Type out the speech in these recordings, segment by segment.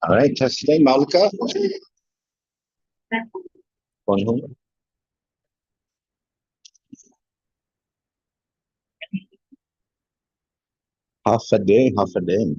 All right, testing, Malika. One home. Half a day, half a day.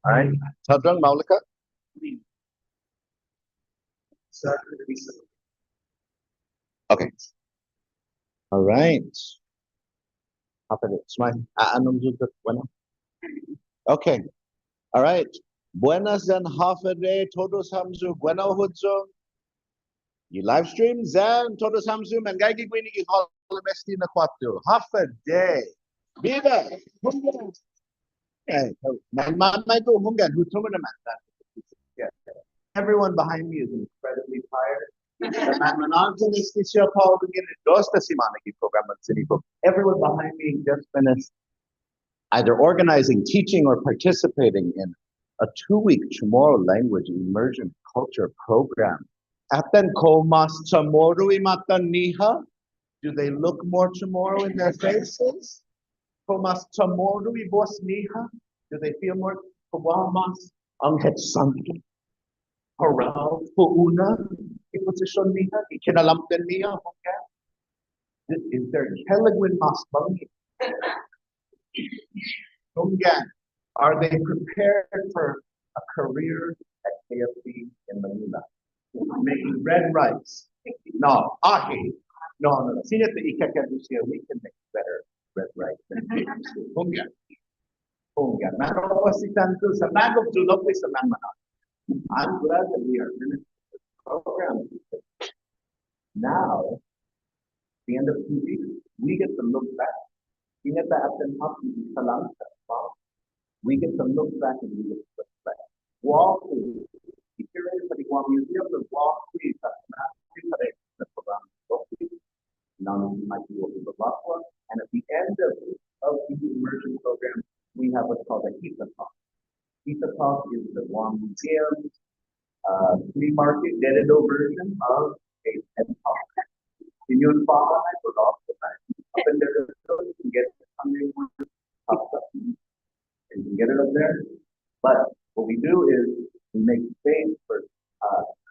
All right, Tadrang, Malika. Okay. All right. Half a day. Smile. Anong jugat? Bueno. Okay. All right. Buenas and half a day. Todos hamzu. Bueno hudzo. You live stream Zen. Todos hamzu. And gagi gwini ki hall mesti na kwatu. Half a day. Viva. Everyone behind me is incredibly tired. Everyone behind me just finished either organizing, teaching, or participating in a 2-week CHamoru language immersion culture program. Aten komas CHamoru imatan niha? Do they look more CHamoru in their faces? Komas CHamoru ibos niha? Do they feel more kawamas ang hetsanki? Haral puuna iposisyon niya ikinalamtan niya okay? Is there Keligwin Masbangi? Are they prepared for a career at KFC in Manila? Making red rice? No, ahi. No. Sino to ikakadusiya, we can make better red rice than KFC. Hungyan. Nakakapasitanto sa magog julok sa manmanan. I'm glad that we are finished with this program. Now, at the end of 2 weeks, we get to look back. We get to look back and we get to look back. Walk through. If you're anybody want museum, the walk through the program. Now you might be over the last one. And at the end of the immersion program, we have what's called a HITA Talk. HITA Talk is the Guam Museum's free market edited version of a TED Talk. Can you follow that with all the time? Up in there, you can get something up and you can get it up there. But what we do is we make space for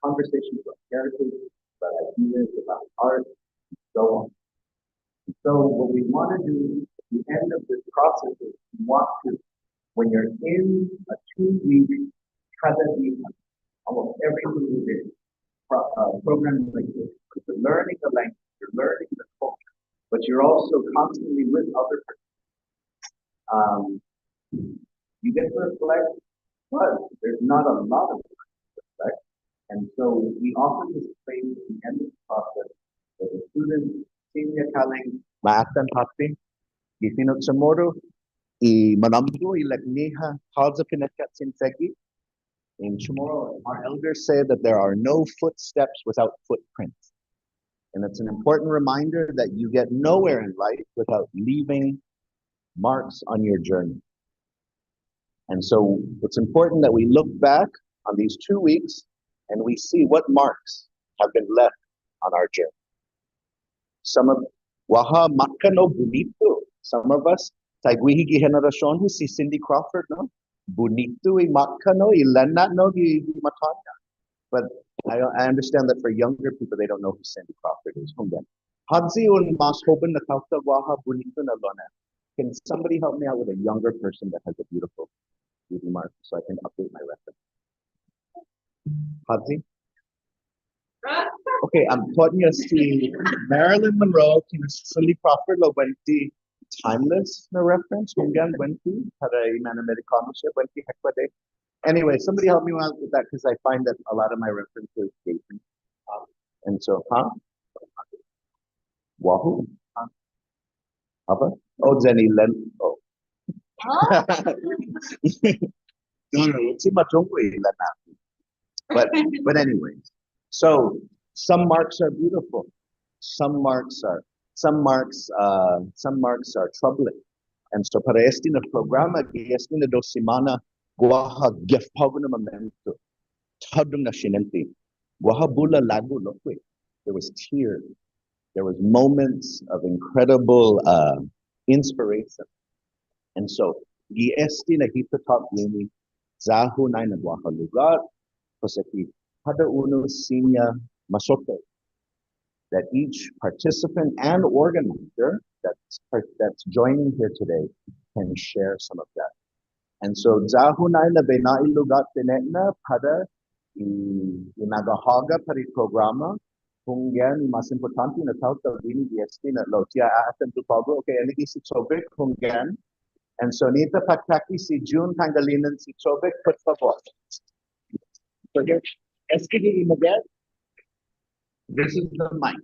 conversations about heritage, about ideas, about art, and so on. And so what we want to do at the end of this process is we want to, when you're in a 2-week almost every single day program like this, you're learning the language, you're learning the culture, but you're also constantly with other people. You get to reflect, but there's not a lot of reflect. And so we offer this space at the end of the process for the students, senior telling, Maatan Hakti, Gifinot CHamoru, I Manamdu, Ilagniha, Halza Pinakat Sinseki. In CHamoru, our elders say that there are no footsteps without footprints. And it's an important reminder that you get nowhere in life without leaving marks on your journey. And so it's important that we look back on these 2 weeks and we see what marks have been left on our journey. Some of Waha Makano Bonito, some of us, Taiguihigi Generation, who see Cindy Crawford, no? Bonito y Makano, Ilana no Matanya. But I understand that for younger people, they don't know who Cindy Crawford is. Hadzi un mas hoben na kauta waha bonito na lona. Can somebody help me out with a younger person that has a beautiful beauty mark so I can update my reference? Hadzi? Okay, I'm talking to see Marilyn Monroe, Cindy Crawford, Lowenti, timeless na reference. Hunggan Wenti, para iman Americano siya, Wenti Hekwa. Anyway, somebody help me out with that because I find that a lot of my references date me. And so, Wahoo? Apa? Oh, Jenny Len. Oh. No, it's much but anyway, so some marks are beautiful. Some marks are troubling. And so para este na programa, este na 2 semanas, guaha gifpag na momento, tadum na shinenti, guaha bula lagu lokwe. There was tears. There was moments of incredible inspiration. And so, este na HITA Talk Lini, zahu na guaha lugar, posaki, hada uno sinya masote, that each participant and organizer that's joining here today can share some of that. And so zahunay na benailugat tinetna pada inagahaga pari programa kung yan mas importante na tawag din DST na lotia aatan to pago okay anigi si Chobek kung yan. And so nita paktaki si June tangalinan si Chobek por favor. So here, SKD Imagad. This is the mic.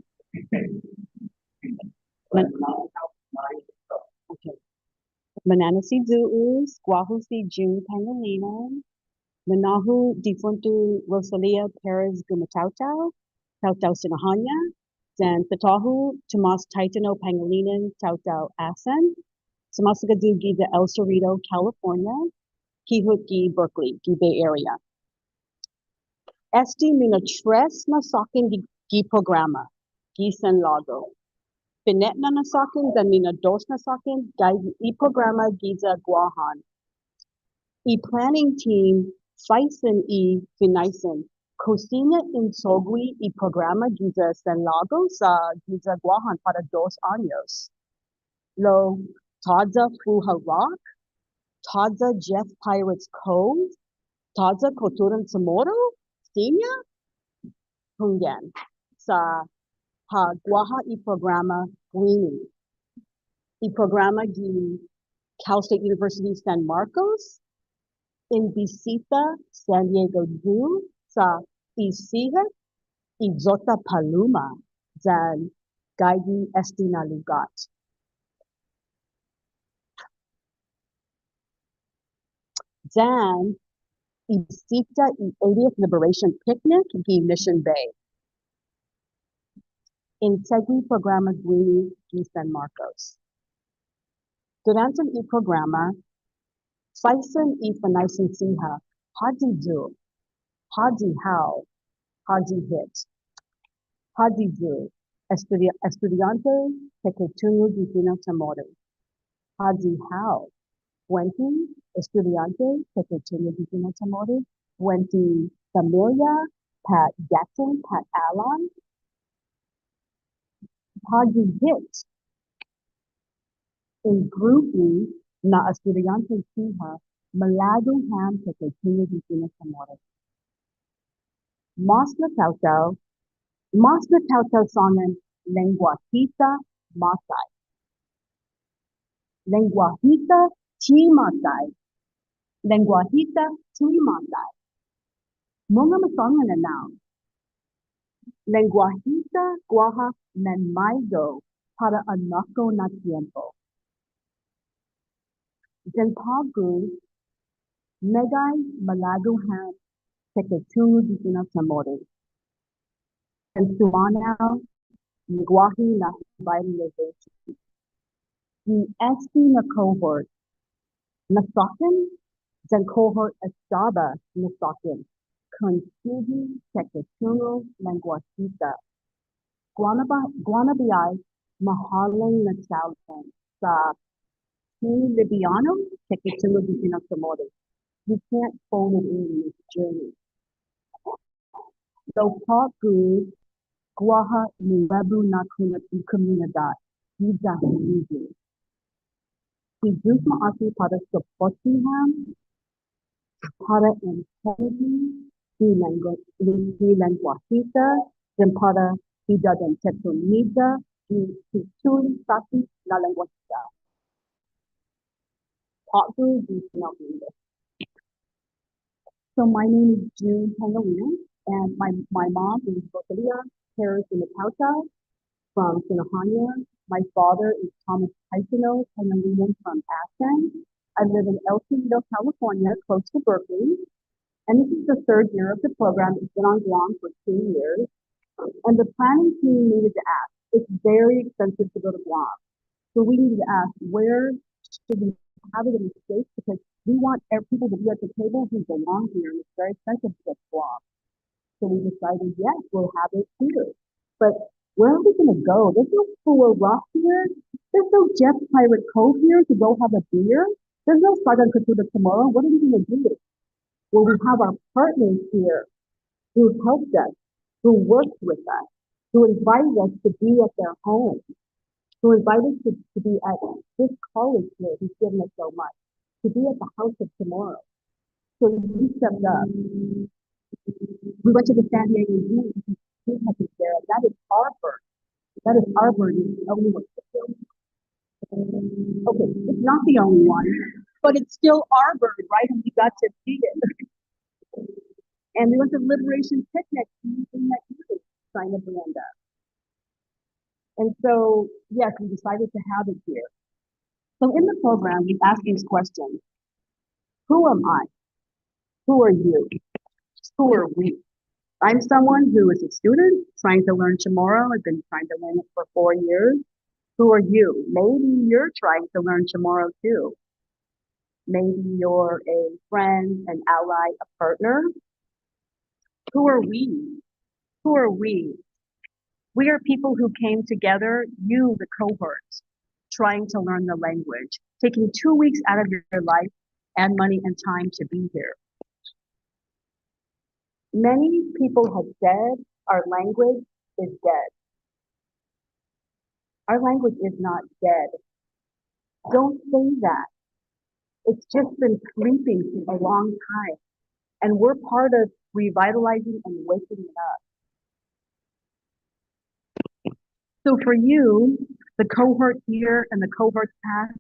Okay. Manana si Zeus, Guahu si June Pangalina, Manahu Difuntu Rosalia Perez Gumatauta, Tautau Sinahanya, then Patahu Tomas Titano Pangalinan, Tautau Asan, Samasagadu Gida El Cerrito, California, Kihut Berkeley, Bay Area. Esti mina tres na sakin gi programa, gi San Lago. Pinet na sakin, dan mina dos na sakin, i programa giza Guahan. I planning team, Faisen I Finaisen, Cocina in Sogui I programa giza San Lago sa giza Guahan para 2 años. Lo Tadza Fuha Rock, Tadza Jeff Pirates Cove, Tadza Koturan Samoro, Senior, Hungyan, sa ha Guaha I programa Guini. I programa gi Cal State University San Marcos, in Visita San Diego Zoo, sa Isiga, Izota Paluma, zan Gaigi Estina Lugat. Zan Isita I 80th Liberation Picnic, gi Mission Bay. In Segui Programa Guini, gi San Marcos. Durante I programa, Faisen I Fanaisen Siha, Hadi Du, Hadi How, Hadi Hit, Hadi Du, Estudiante Pequeño Divino Tamoru, Hadi How, Wenti, Estudiante Pequeño Divino Tamoru, Wenti Familia, Pat Jackson, Pat Alon, Hadi Hit, in Grupi na Estudiante Siha, Malago Ham Pequeño Divino Tamoru. Mas na Tautau songan Lenguajita Masai. Lenguajita Chimasai. Lenguajita Chimasai. Mga masongan na now. Lenguajita Guaha Menmaigo para anako na tiempo. Zenpagu Megay Malago Ham Pequeño Divino Tamoru. And Suanao, Nguahi na Vitalization. The Esti na cohort, Nasakin, then cohort Estaba Nasakin, Consigi Pequeño Lenguajita. Guanabiay, Mahaling na Chalpan, sa Ni Libiano, Pequeño Divino Tamoru. You can't phone it in this journey. So Paku Guaha nuebu na comunidad. Giza Hizi. Kijuma así para soportiham, para intelligence, di lenguajita, dan para tidak dan tetonida, di tutur sasi la lenguajita. Talk to di English. So my name is June Pangalina, and my mom is Rosalia Harris in the Kauta from Sinahania. My father is Thomas Tysino Pangalina from Aspen. I live in El Segundo, California, close to Berkeley. And this is the third year of the program. It's been on Guam for 2 years. And the planning team needed to ask, it's very expensive to go to Guam. So we needed to ask, where should we have it in the States? Because we want people to be at the table who belong here. And it's very expensive to get to Guam. So we decided, yes, we'll have it here. But where are we going to go? There's no Fuller Rock here. There's no Jeff Pirate Cove here to go have a beer. There's no Sagan Katuda tomorrow. What are we going to do? Well, we have our partners here who helped us, who worked with us, who invited us to be at their home, who invited us to be at this college here who's given us so much, to be at the house of tomorrow. So we stepped up. We went to the San Diego Zoo there, and that is our bird. That is our bird. It's the only one. Okay, it's not the only one, but it's still our bird, right? And we got to see it. And there was a liberation picnic in that year, trying to Brenda. And so, yes, we decided to have it here. So in the program, we ask these questions. Who am I? Who are you? Who are we? I'm someone who is a student trying to learn Chamorro. I've been trying to learn it for 4 years. Who are you? Maybe you're trying to learn Chamorro too. Maybe you're a friend, an ally, a partner. Who are we? Who are we? We are people who came together, you, the cohorts, trying to learn the language, taking 2 weeks out of your life and money and time to be here. Many people have said our language is dead. Our language is not dead. Don't say that. It's just been sleeping for a long time. And we're part of revitalizing and waking it up. So for you, the cohort here and the cohorts past,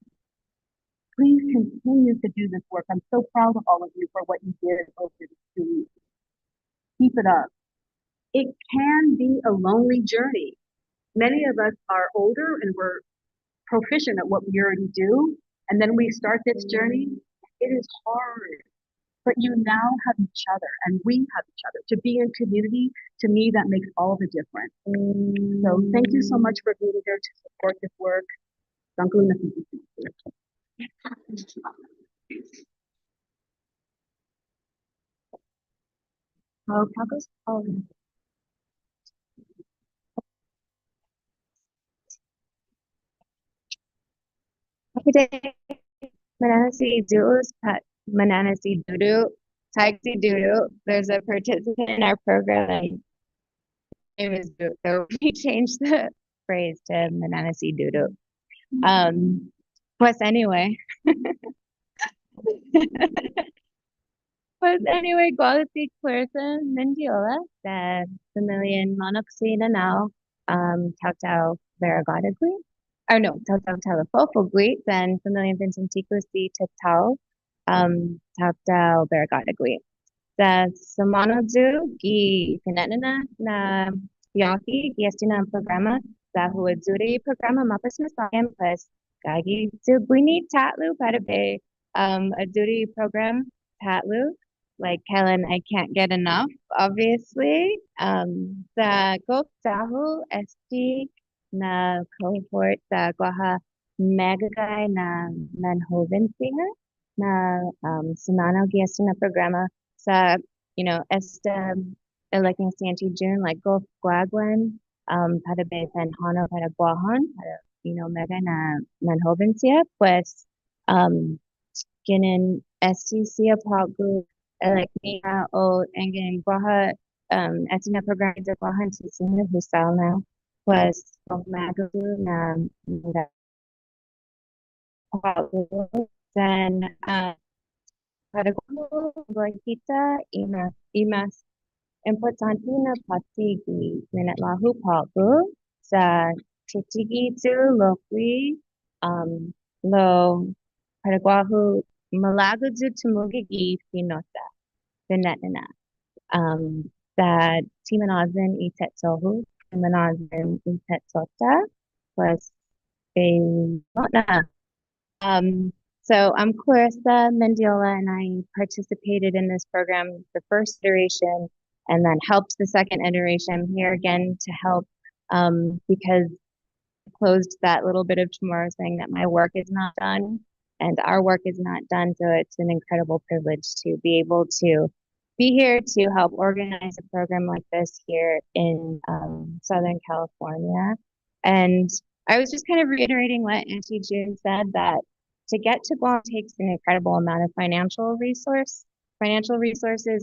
please continue to do this work. I'm so proud of all of you for what you did over these 2 weeks. Keep it up. It can be a lonely journey. Many of us are older and we're proficient at what we already do. And then we start this journey. It is hard. But you now have each other and we have each other. To be in community, to me, that makes all the difference. So thank you so much for being here to support this work. Mananasi Dudu's Mananasi Dudu, Taxi Dudu. There's a participant in our program. Name is Dudu, so we changed the phrase to Mananasi Dudu. Pues anyway. Pues anyway, quality person Mendiola, the familian monoxide now, Tautau Variegatagui. Or no, Tautau Talafofogui, then familian Vincentico si Tatau, Tautau Variegatagui. The Samanozu, Gi Pinetana, na Yaki, Giestina Programa, the Huadzuri Programa Mapas Masayam, plus Gagi Zubwini Tatlu, Patabe, a duty program, Tatlu. Like Helen, I can't get enough, obviously. The Goktahu Esti na cohort sa Guaha Megagay na Manhovensiha na Sunano Giesta na programa sa, esta electing Santi June, like Gulf Guaguan, para Betan Hono para Guahan, para, Mega na Manhovensiha, pues, ginin Esti siya pagu like Mia o Engin Guaha HITA program de Guahan Tisina Husal now was Magalu na then para HITA imas importante na patigi minatlahu pabu sa titigi tu lokwi lo paraguahu malagudu tumugigi pinota binetna that timanazin itet sohu timanazin itet sota was a notna. So I'm Clarissa Mendiola, and I participated in this program the first iteration and then helped the second iteration. I'm here again to help because I closed that little bit of tomorrow saying that my work is not done and our work is not done. So it's an incredible privilege to be able to be here to help organize a program like this here in Southern California. And I was just kind of reiterating what Auntie June said, that to get to Guam takes an incredible amount of financial resources,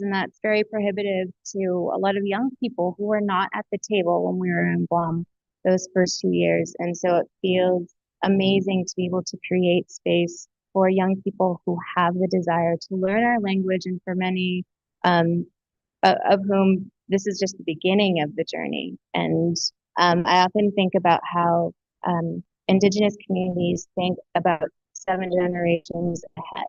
and that's very prohibitive to a lot of young people who were not at the table when we were in Guam those first 2 years. And so it feels amazing to be able to create space for young people who have the desire to learn our language, and for many of whom this is just the beginning of the journey. And I often think about how Indigenous communities think about 7 generations ahead.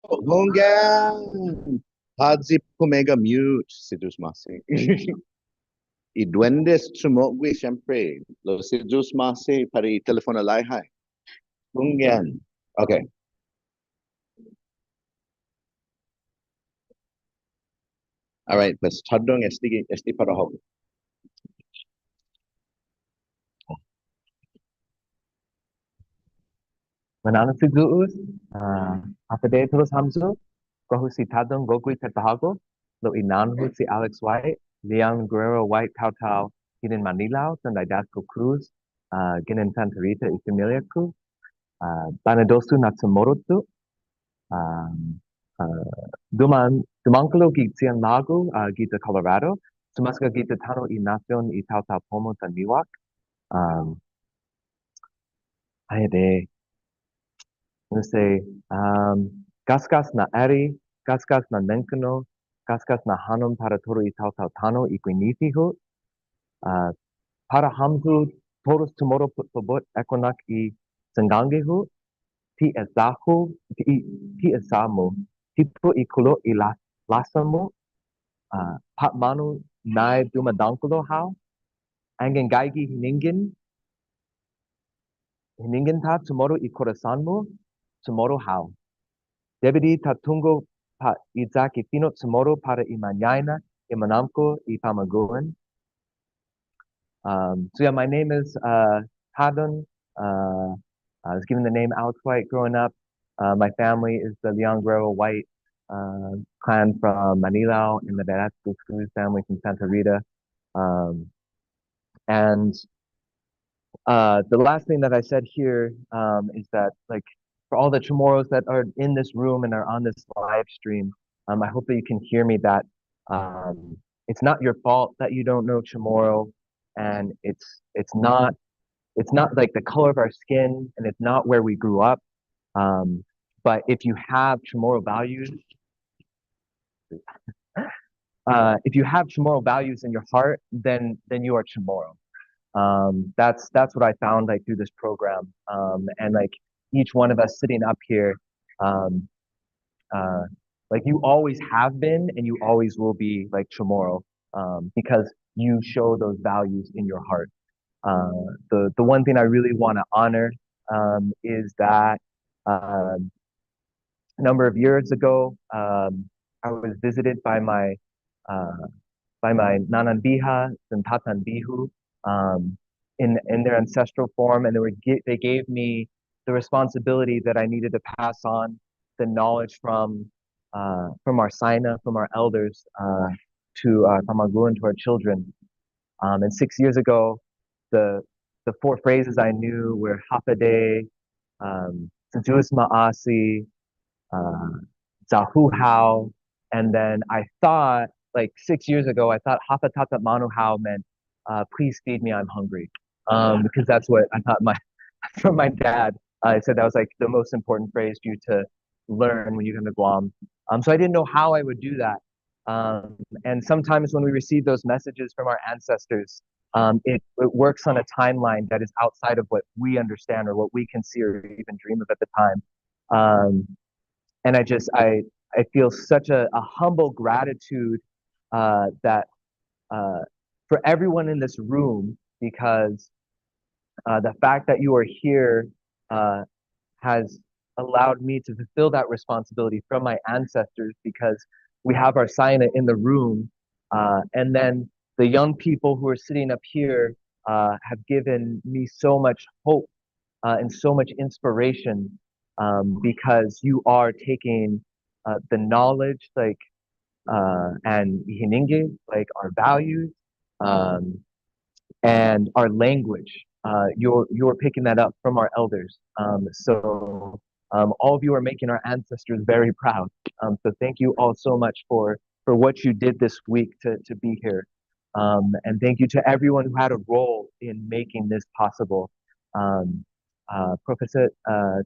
Hongan, Hadzi Pumega mute, Sidus Masi. Y duendes sumogwi siempre. Los Sidus Masi para y teléfono laihai. Hongan. Okay. All right, pues tadong esti para hog. Manana si Guus, Apade Tulos Hamzu, Gohu si Tadong Gogui Tatahago, Lo Inanhu si Alex White, Leon Guerrero White Tau Tau, Ginin Manilao, Tandidasco Cruz, Ginin Santa Rita y Familia Ku, Banadosu Natsumoto Tu, Dumangkalo Gitsian Lago, Gita, Colorado. Sumaska Gita Tano I Nacion I Tauta Pomo Taniwak. Ayade. I'm gonna say, Gaskas na Eri, Gaskas na Nenkano, Gaskas na Hanum para Toro I Tauta Tano I Quinitihu. Para Hamzu Toros Tomorrow Put Equinac I Sangangehu. Ti Ezahu, Ti Ezamu, Tipo I Kulo I Lasamu. Patmanu Nai Dumadankulo How, Angen Gaigi Hiningin Ta tomorrow I Corasanmu, tomorrow How. Debidi Tatungo Pa Izaki Fino tomorrow para I Mañana, I Manamko, I Pamaguan. So yeah, my name is Hadun. I was given the name Alex White growing up. My family is the Leon Guerrero White clan from Manilao and the Velasco Cruz family from Santa Rita. And the last thing that I said here is that, like, for all the Chamorros that are in this room and are on this live stream, I hope that you can hear me that it's not your fault that you don't know Chamorro, and it's not like the color of our skin, and it's not where we grew up. But if you have Chamorro values, in your heart, then you are Chamorro. That's what I found, like, through this program. And like each one of us sitting up here, like, you always have been and you always will be like Chamorro, because you show those values in your heart. The one thing I really want to honor is that a number of years ago, I was visited by my Nanan Biha and Tatan Bihu in their ancestral form, and they gave me the responsibility that I needed to pass on the knowledge from our Saina, from our elders, from our Guru, to our children. And 6 years ago, the four phrases I knew were Hapade, Sejuis Ma'asi, Zahu How, and then I thought, like 6 years ago, I thought Hapatata Manu How meant please feed me, I'm hungry. Because that's what I thought from my dad. I said that was like the most important phrase for you to learn when you come to Guam. So I didn't know how I would do that. And sometimes when we receive those messages from our ancestors, it works on a timeline that is outside of what we understand or what we can see or even dream of at the time. And I feel such a humble gratitude that for everyone in this room, because the fact that you are here has allowed me to fulfill that responsibility from my ancestors, because we have our Saina in the room, and then the young people who are sitting up here have given me so much hope and so much inspiration, because you are taking the knowledge, like, and hininge, like our values, and our language. You're picking that up from our elders. So all of you are making our ancestors very proud. So thank you all so much for what you did this week to be here. And thank you to everyone who had a role in making this possible. Professor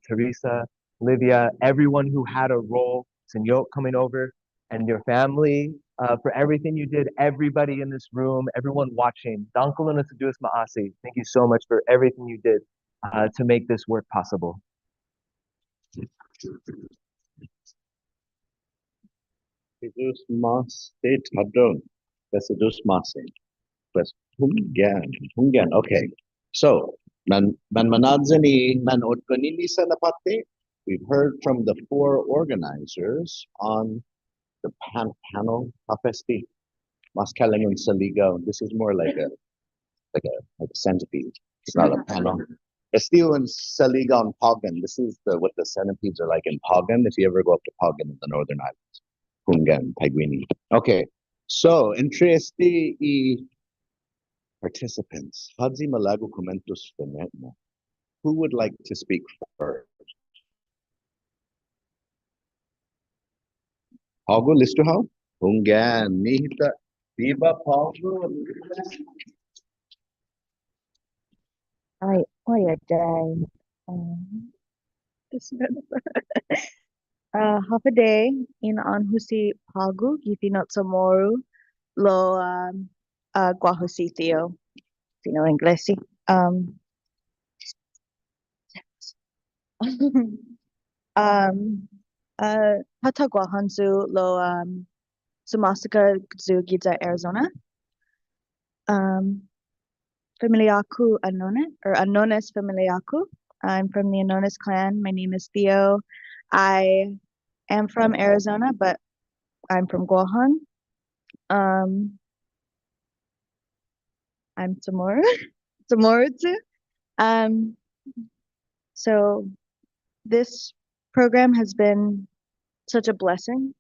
Teresa, Livia, everyone who had a role, Senor coming over, and your family, for everything you did, everybody in this room, everyone watching. Thank you so much for everything you did to make this work possible. Okay. So, we've heard from the four organizers on the panel. Maskalangon Saligaw. This is more like a centipede. It's not a panel. It's still in Saligaw and Pagan. This is what the centipedes are like in Pagan. If you ever go up to Pagan in the Northern Islands, Hungan, Taiguini. Okay, so interesting participants. Hadzi Malago Comentus Fenetna. Who would like to speak first? Hago listo how? Hungan, nihita, viva Hago. Ay, oy, day. Um, half a day in Anhusi Pagu, Gifinot Samoru, lo Guahusi Theo, Fino Inglesi. Um, Hata Guahanzu lo Sumasaka Zu Giza, Arizona. Familiaku Anone, or Anones Familiaku. I'm from the Anones clan. My name is Theo. I am from Arizona, but I'm from Guahan. I'm Samoru, Samoru too. So this program has been such a blessing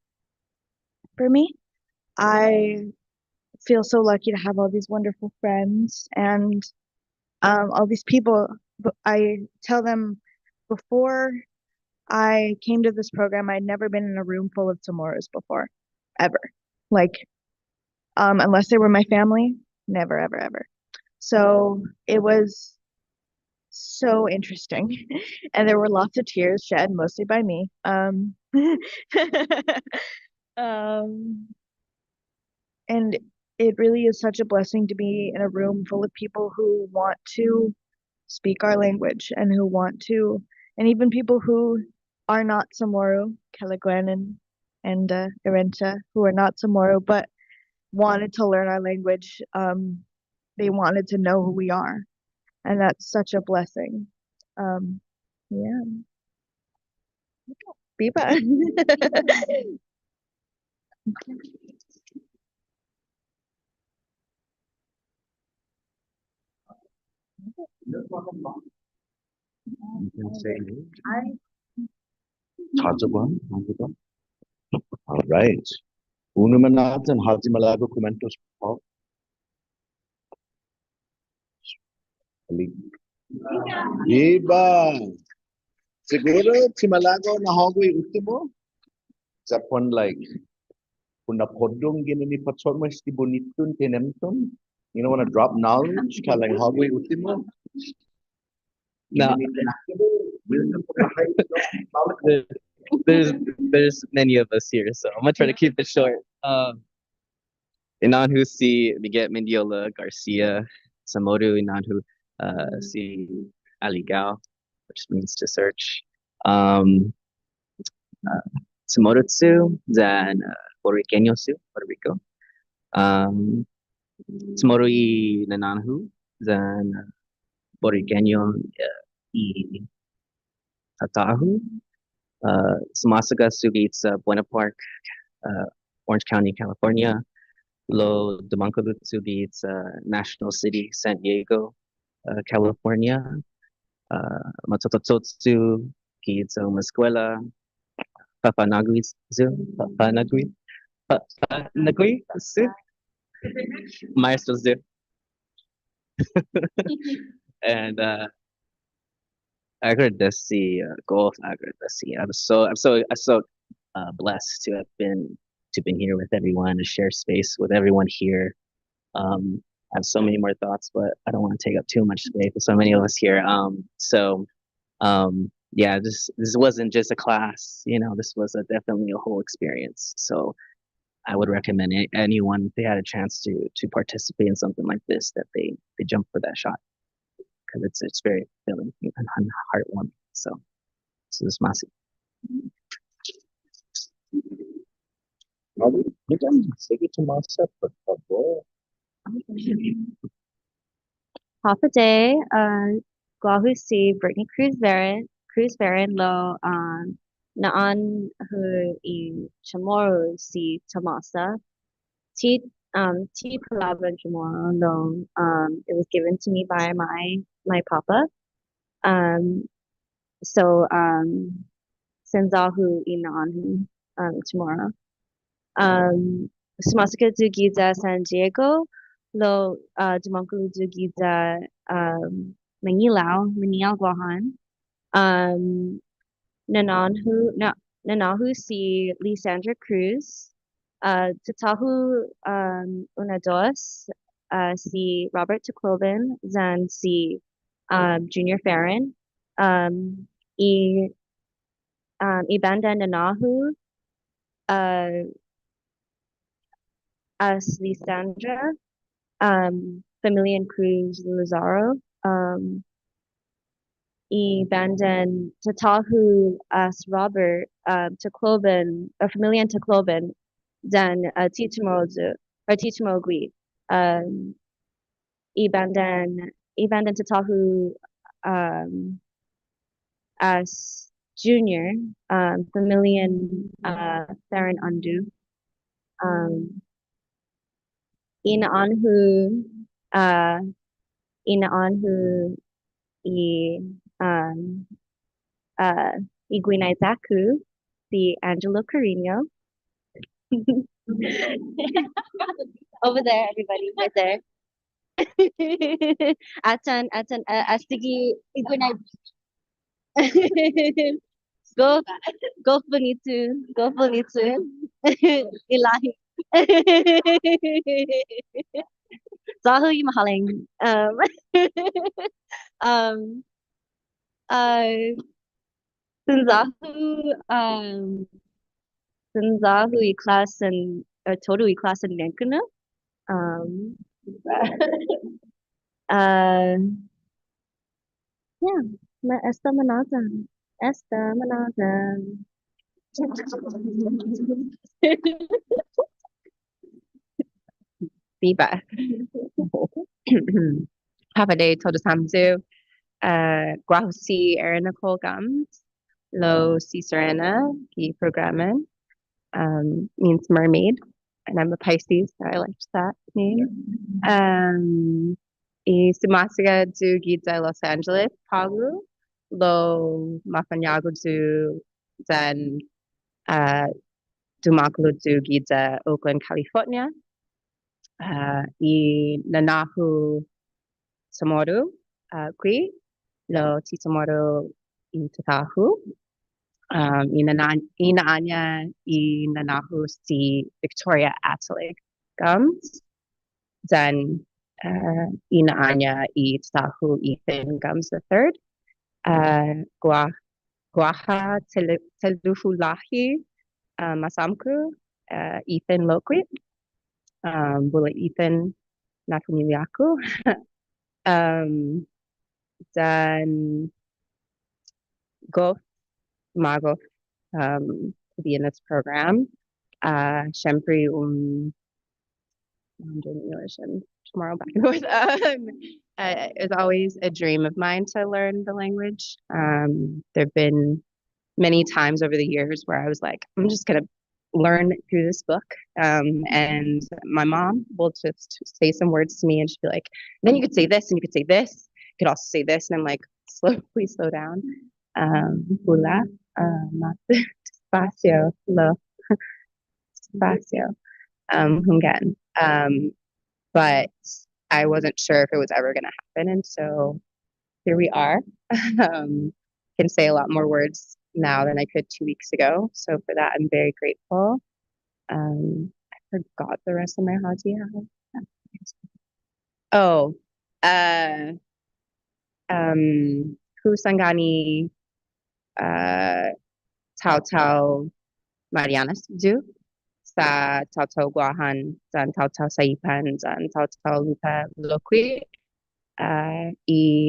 for me. I feel so lucky to have all these wonderful friends and all these people. But I tell them before I came to this program, I'd never been in a room full of Samorus before, ever. Like, unless they were my family, never, ever, ever. So it was so interesting. And there were lots of tears shed, mostly by me. Um, and it really is such a blessing to be in a room full of people who want to speak our language and who want to, and even people who are not Samoru, Kelegwen and Irenta, who are not Samoru, but wanted to learn our language. They wanted to know who we are, and that's such a blessing. Yeah. Biba. You can say Hajaban, Hajaban. All right. Unumanat and Hajimalago Kumentos. Iba. Siguro, Timalago na Hogwe Utimo. Zapon like Kuna Podung Ginini Patsormas Tibunitun Tenemtum. You don't want to drop knowledge, Kalang Hogwe Utimo. No, there's many of us here, so I'm gonna try to keep it short. Inanhu si Miguel Mendiola Garcia, Samoru Inanhu si Aligao, which means to search. Samorutsu, then Puerto Riqueño su, Puerto Rico. Samoru y Nananhu, then Puerto Riqueño y Tatahu. Sumasaka Sugitsa, Buena Park, Orange County, California. Lo Dumankalutsu Beats, National City, San Diego, California. Matototsu Kids Escuela, Papanagui, Papanagui, Maestros Zoo. And Agradeci, Golf Agradeci. I'm so blessed to have been here with everyone, to share space with everyone here. I have so many more thoughts, but I don't want to take up too much space for so many of us here. Yeah, this wasn't just a class, this was definitely a whole experience. So I would recommend anyone, if they had a chance to participate in something like this, that they jump for that shot, because it's very filling and heartwarming. So this is massive. You can say it to myself, but Half a day, Guahu si Brittany Cruz Varen lo naan hu I CHamoru si Tamasa. T Palabra Chamorro lo it was given to me by my papa. So Senzahu Inanhu tomorrow. Sumasaka Giza San Diego, lo Dumankulu Giza Manilao, Guahan. Nananhu Nanahu si Lisandra Cruz. Tatahu una dos si Robert Tacloban zan si Junior Farron. I Ibanda Nanahu as Lisandra. Familian Cruz Lazaro. I Bandan Tatahu as Robert Tacloban or Familian Tacloban dan Tichmogui. I Bandan Tatahu as Junior Familian Theron Undu. Inaanhu i Iguinaizaku, the Angelo Carino. Over there, everybody, right there. Atan, Astigi Iguinai. Go Bonitu. Ilahi. Zahu Mahaling. Sinzahu iklasan Toru iklasan Nenkuna. Yeah, Esta Manazan. Diba. Havade Todos Hamzu. Guahusi Erin Nicole Gums. Lo Si Serena, the Prugråman, means mermaid, and I'm a Pisces, so I liked that name. I Sumasiga du Gida Los Angeles, Pagu, Lo Mafanyago du Zan Dumaklu du Gida Oakland, California. I Nanahu CHamoru, Qui, Lo CHamoru I Tatahu. Inaanya I Nanahu si Victoria Atelig Gums. Then Inaanya I Tatahu Ethan Gums III. Guaha Teluhulahi Masamku Ethan Loquit. Bula Ethan Nakumiliaku. Then Gof Magof to be in this program. Shempri I'm doing English and tomorrow back and forth. It's always a dream of mine to learn the language. There have been many times over the years where I was like, I'm just gonna learn through this book. And my mom will just say some words to me and she'd be like, then you could say this and you could say this. You could also say this. And I'm like, please slow down. Hula, despacio, lo, despacio, hungan. But I wasn't sure if it was ever going to happen. And so here we are. Can say a lot more words now than I could 2 weeks ago. So for that, I'm very grateful. I forgot the rest of my hajiya. Oh, Kusangani, Tao Marianas do. Sa Tao Guahan, dan Tao Saipan, dan Tao Lupa Loqui, I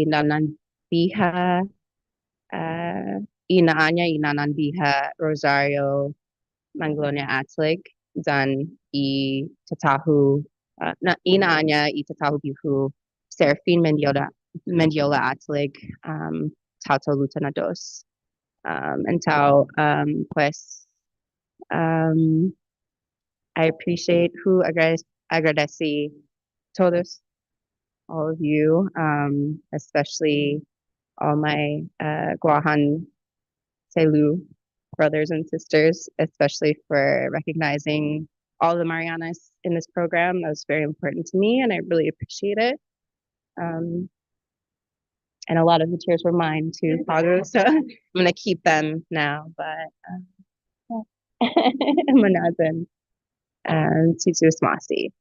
Nananbiha, I Nananbiha Rosario Manglonia Atlig, dan I Tatahu, Inaanya I Tatahu Bihu, Serafin Mendiola Atlig, Tao Lutanados, and Tao, pues, I appreciate who agradeci todos, all of you, especially all my Guahan Selu brothers and sisters, especially for recognizing all the Marianas in this program. That was very important to me, and I really appreciate it. And a lot of the tears were mine too, Pago, so I'm gonna keep them now, but Manazan, and Tsutsumasi.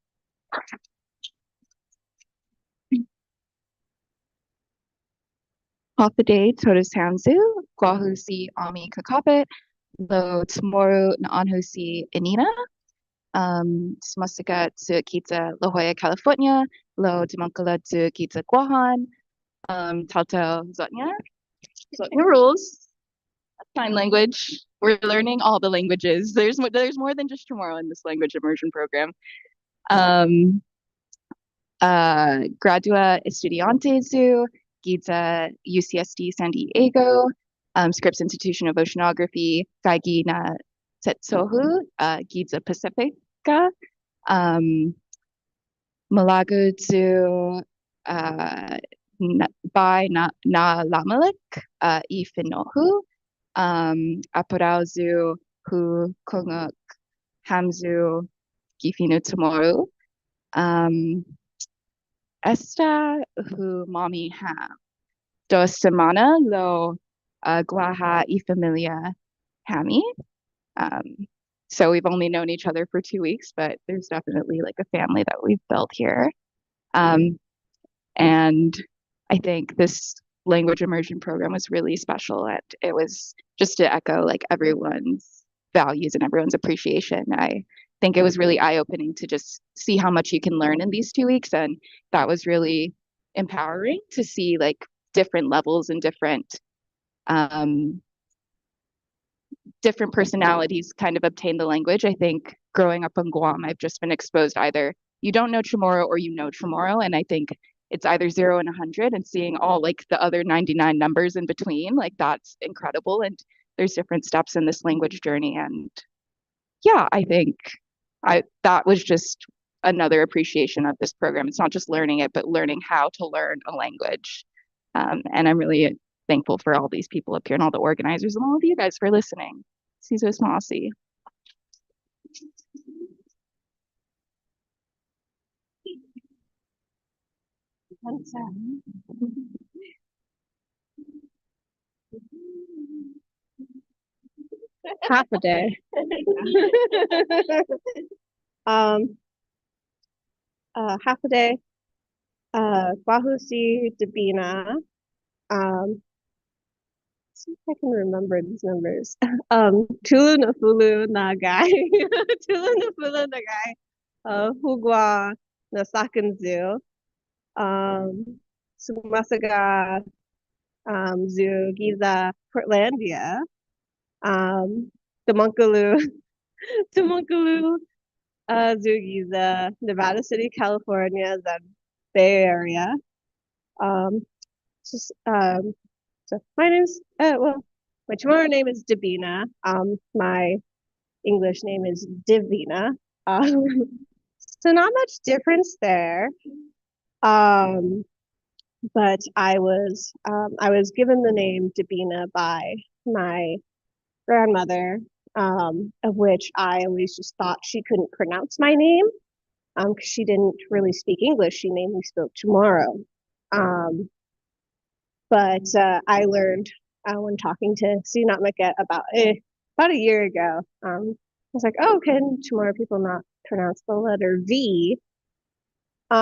Hofade Todosamzu, Guahusi Ami Kakapet, Lo Tmoru Naanhusi Inina, Smastika Tsukita La Jolla, California, Lo Dimankala Tsukita Guahan, Tato Zotnya. Zotnya rules. Sign language. We're learning all the languages. There's more than just Chamorro in this language immersion program. Gradua Estudiantes Gita UCSD San Diego, Scripps Institution of Oceanography, Gaigi na Tetsohu, Gita Pacifica, Malagu by na Lamalik, Ifinohu, Aparauzu Hu Konguk Hamzu Gifinu Tomoru, Esta Hu Mami Ham, Dos Semana Lo Guaha y Familia Hami. So we've only known each other for 2 weeks, but there's definitely like a family that we've built here. And I think this language immersion program was really special. And it was just to echo like everyone's values and everyone's appreciation. I think it was really eye-opening to just see how much you can learn in these 2 weeks. And that was really empowering to see like different levels and different personalities kind of obtain the language. I think growing up in Guam, I've just been exposed either you don't know Chamorro or you know Chamorro. And I think it's either 0 and 100, and seeing all like the other 99 numbers in between, like that's incredible. And there's different steps in this language journey. And yeah, I think that was just another appreciation of this program. It's not just learning it, but learning how to learn a language. And I'm really thankful for all these people up here and all the organizers and all of you guys for listening. Siso Smasi. Half a day. Half a day. Guahusi Dabina. See if I can remember these numbers. Tulu Nafulu Nagai. Tulu Nafulu Nagai. Hugwa Nasakanzu. Sumasaga Zoo Giza Portlandia. Demunkalu Zoo Giza Nevada City, California, the Bay Area. So my name's my Chamorro name is Dabina. My English name is Divina. So not much difference there. But I was given the name Dabina by my grandmother, of which I always just thought she couldn't pronounce my name, because she didn't really speak English. She mainly spoke Chamorro. But I learned when talking to Sinat Maket about a year ago. I was like, oh, can Chamorro people not pronounce the letter V? He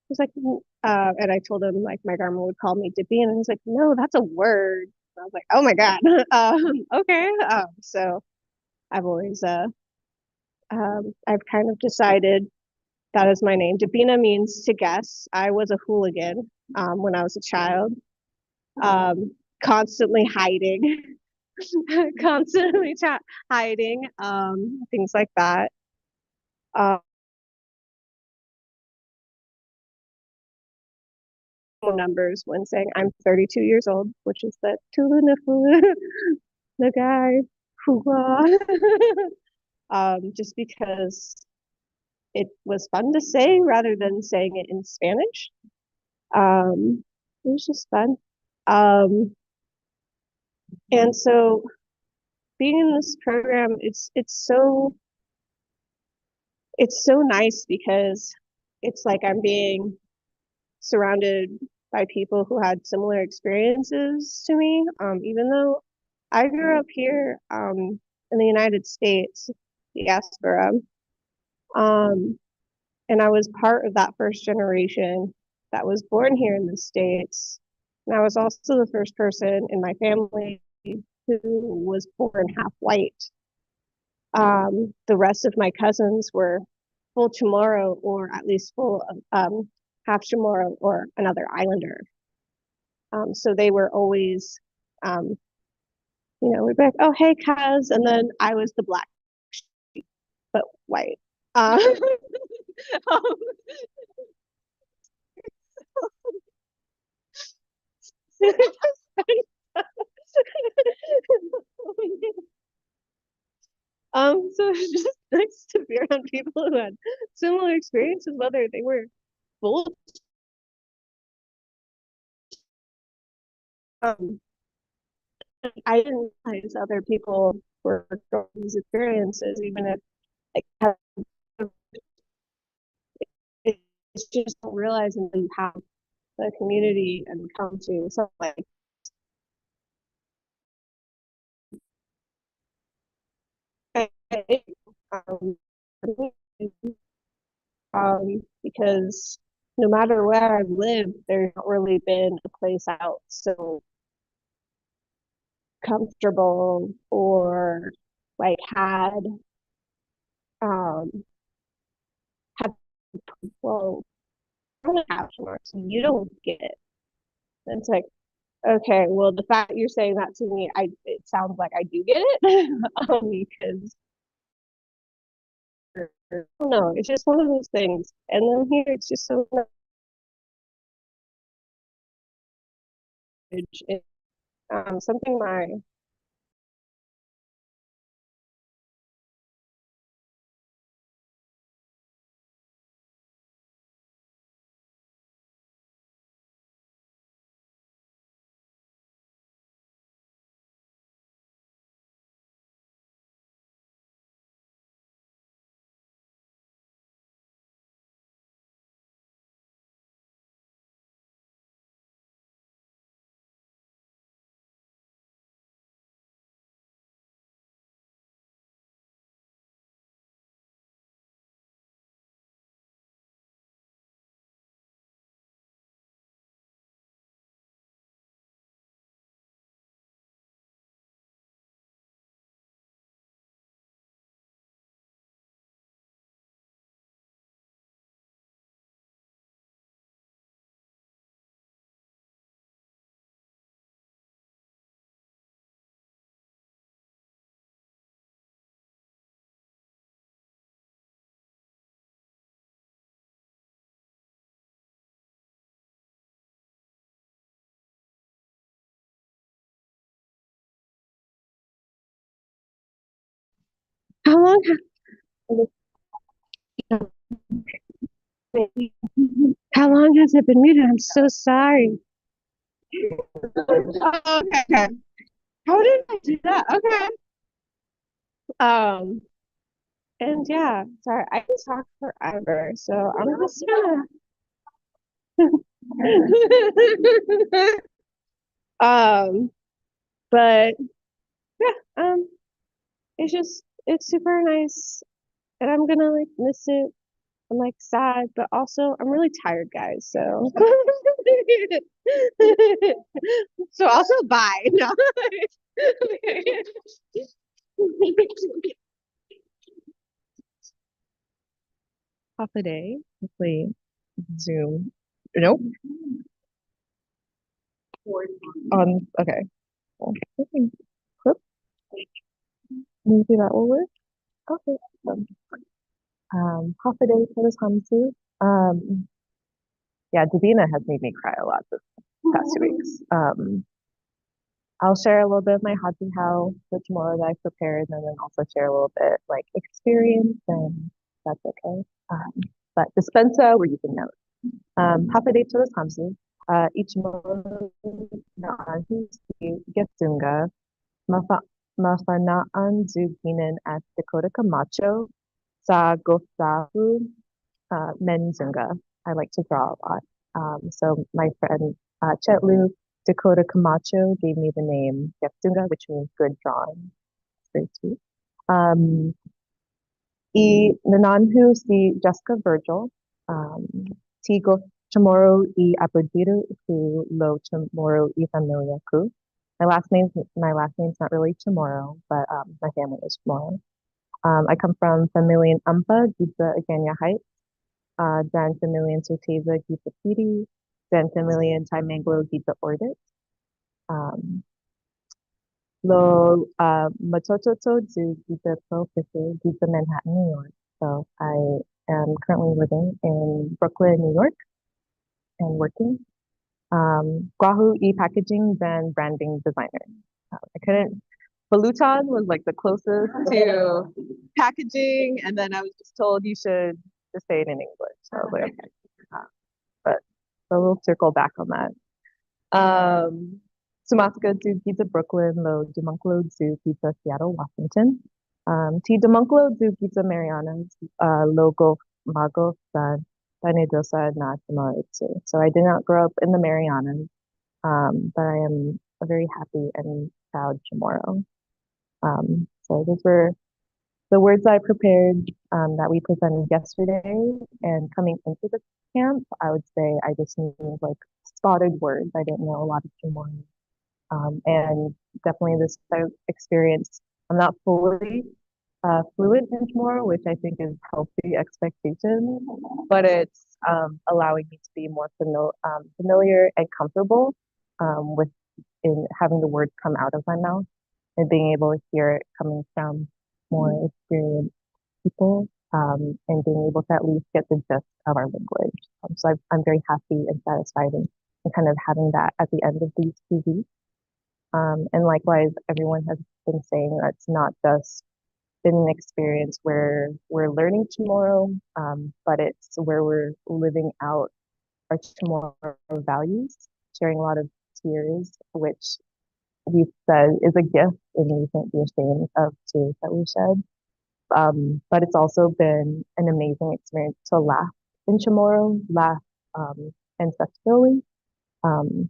was like, and I told him like my grandma would call me Dippy, and he was like, no, that's a word. And I was like, oh my God, okay. So I've always I've kind of decided that is my name. Dabina means to guess. I was a hooligan when I was a child, constantly hiding, hiding, things like that. Numbers when saying I'm 32 years old, which is the Tulu Nafulu the guy Hugwa. Just because it was fun to say rather than saying it in Spanish. It was just fun. And so being in this program, it's so nice because it's like I'm being surrounded by people who had similar experiences to me. Even though I grew up here, in the United States, diaspora. And I was part of that first generation that was born here in the States. And I was also the first person in my family who was born half white. The rest of my cousins were full Chamorro, or at least full half Chamorro or another islander. So they were always, we'd be like, oh, hey, cuz. And then I was the black sheep, but white. So it's just nice to be around people who had similar experiences, whether they were full. I didn't realize other people were going through these experiences, even if it's just realizing that you have the community and come to something like because no matter where I've lived, there's not really been a place out so comfortable or like had well, I don't have marks, you don't get it. And it's like, okay, well, the fact that you're saying that to me, it sounds like I do get it. Because I don't know, it's just one of those things. And then here it's just so something my how long how long has it been muted? I'm so sorry. Oh, okay. How did I do that? Okay. And yeah, sorry, I can talk forever, so I'm just gonna but yeah, it's super nice, and I'm gonna like miss it. I'm like sad, but also I'm really tired, guys. So so also bye. No. Half a day, hopefully Zoom. Nope. Okay. Clip. Maybe that will work. Okay. Half a day for this HAMSU. Yeah, Davina has made me cry a lot this past 2 weeks. I'll share a little bit of my HITA for tomorrow that I prepared, and then also share a little bit like experience, and that's okay. But dispensa, we're using notes. Half a day to this HAMSU. Each month na Getsunga, Mafanaan Zuginen at Dakota Camacho, Sa Gosahu, Menzunga. I like to draw a lot. So my friend Chetlu Dakota Camacho gave me the name Getsunga, which means good drawing. It's very sweet. I nananhu si Jessica Virgil, tigo CHamoru I apelyido ku lo CHamoru I familia ku. My last name's not really Chamorro, but my family is Chamorro. I come from Familian Ampa, Giza Agenya Heights, then Familian Soteza, Giza Pidi, then Familian Timanglo, Giza Ordit. Lo Matototo to Giza Professor, Giza Manhattan, New York. So I am currently living in Brooklyn, New York, and working. Guahu e-packaging, then branding designer. I couldn't. Balutan was like the closest to packaging, and then I was just told you should just say it in English. So I was like, okay. But so we'll circle back on that. Sumaska to Pizza Brooklyn, Lo Demunclo to Pizza Seattle, Washington. T Demunclo to Pizza Mariana's, Logo Mago San Panedosa na Samoritsu. So I did not grow up in the Marianas, but I am a very happy and proud Chamorro. So those were the words I prepared that we presented yesterday. And coming into the camp, I would say I just knew like spotted words. I didn't know a lot of Chamorro. And definitely this experience, I'm not fully fluent in Chamorro, which I think is healthy expectation, but it's allowing me to be more familiar and comfortable with in having the words come out of my mouth and being able to hear it coming from more experienced people, and being able to at least get the gist of our language. So I'm very happy and satisfied in kind of having that at the end of these 2 weeks. And likewise, everyone has been saying that it's not just been an experience where we're learning Chamorro, but it's where we're living out our Chamorro values, sharing a lot of tears, which we've said is a gift and we can't be ashamed of tears that we shed. But it's also been an amazing experience to laugh in Chamorro, laugh ancestral. And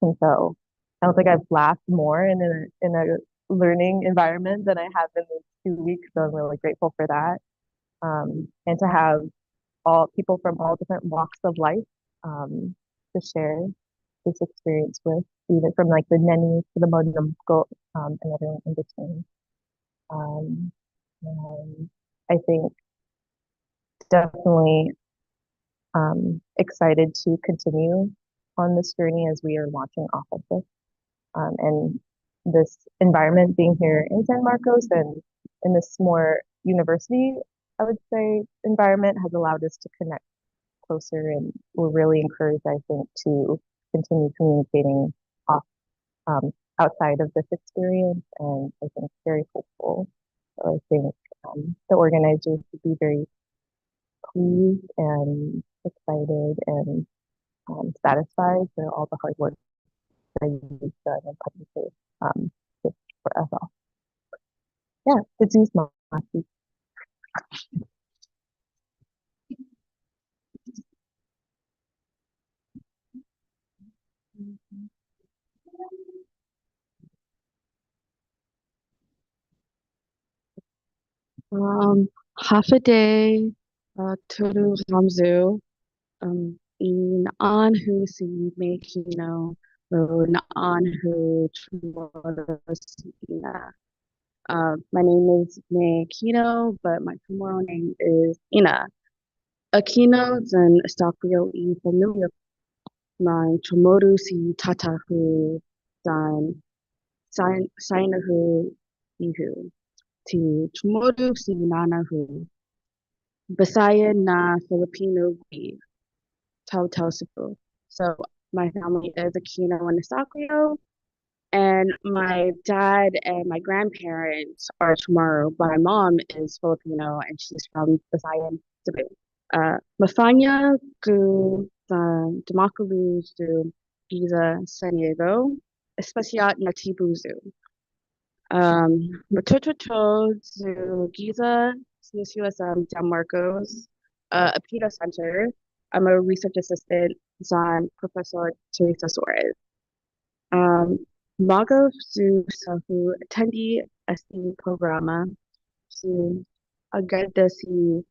so I don't think I've laughed more in a learning environment than I have in these 2 weeks. So I'm really grateful for that. And to have all people from all different walks of life to share this experience with, even from like the Neni to the Modinamko, and everyone in between. And I think definitely excited to continue on this journey as we are launching off of this. And this environment being here in San Marcos and in this more university, I would say, environment has allowed us to connect closer, and we're really encouraged, I think, to continue communicating off outside of this experience, and I think very hopeful. So I think the organizers would be very pleased and excited and satisfied for all the hard work that you've done and put into this for us all. Yeah, it's small. Half a day, Turu Hamzu, in Anhu si Mekino, in Anhu Ina. My name is Mekino, but my tomorrow name is Ina. Akino and Stakrio I familiar my CHamoru si Tatahu dan Sinahu Ihu. To CHamoru si Nanahu. Bisaya na Filipino Gui. Tautausipu. So my family is Aquino and Stakrio, and my dad and my grandparents are Chamorro, but my mom is Filipino and she's from Visayan, Cebu. Mafanya gu Demakalu zu Giza San Diego, Especiat Natibuzu. Matototo zu Giza, CSUSM San Marcos, a PETA Center. I'm a research assistant on Professor Teresa Suarez. Mago zu Sahu attendee SC Prugråman Sí, agad si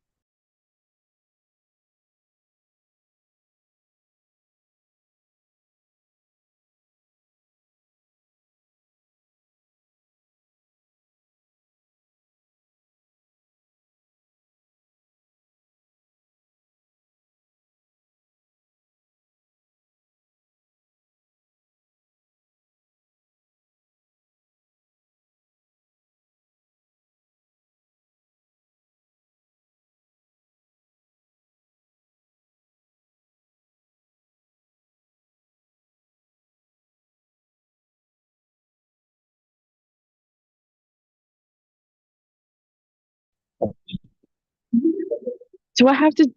Do I have to do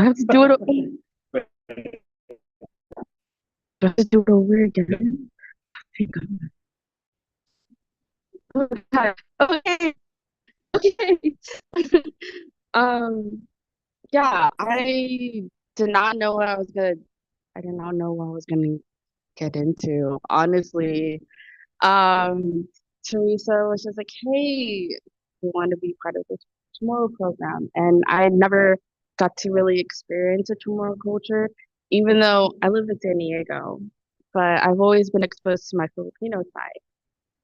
it do I have to do it over again? Thank God. Oh, God. Okay. Okay. Um, yeah, I did not know what I was gonna get into. Honestly, Teresa was just like, "Hey, we want to be part of this Tomorrow program," and I never got to really experience a Tomorrow culture, even though I live in San Diego. But I've always been exposed to my Filipino side,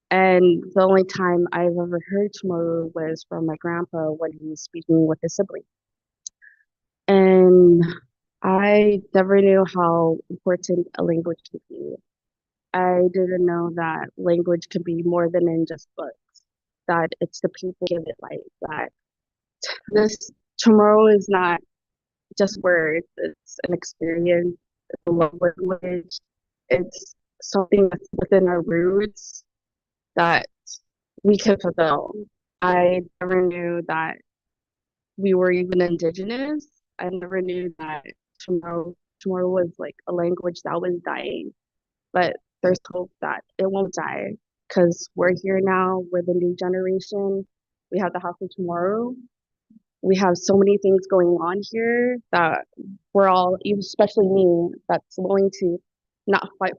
and the only time I've ever heard Tomorrow was from my grandpa when he was speaking with his sibling, and I never knew how important a language could be. I didn't know that language can be more than in just books, that it's the people give it life, that this tomorrow is not just words, it's an experience, it's a love language, it's something that's within our roots that we can fulfill. I never knew that we were even indigenous. I never knew that tomorrow was like a language that was dying. But there's hope that it won't die because we're here now. We're the new generation. We have the house of tomorrow. We have so many things going on here that we're all, especially me, that's willing to not fight.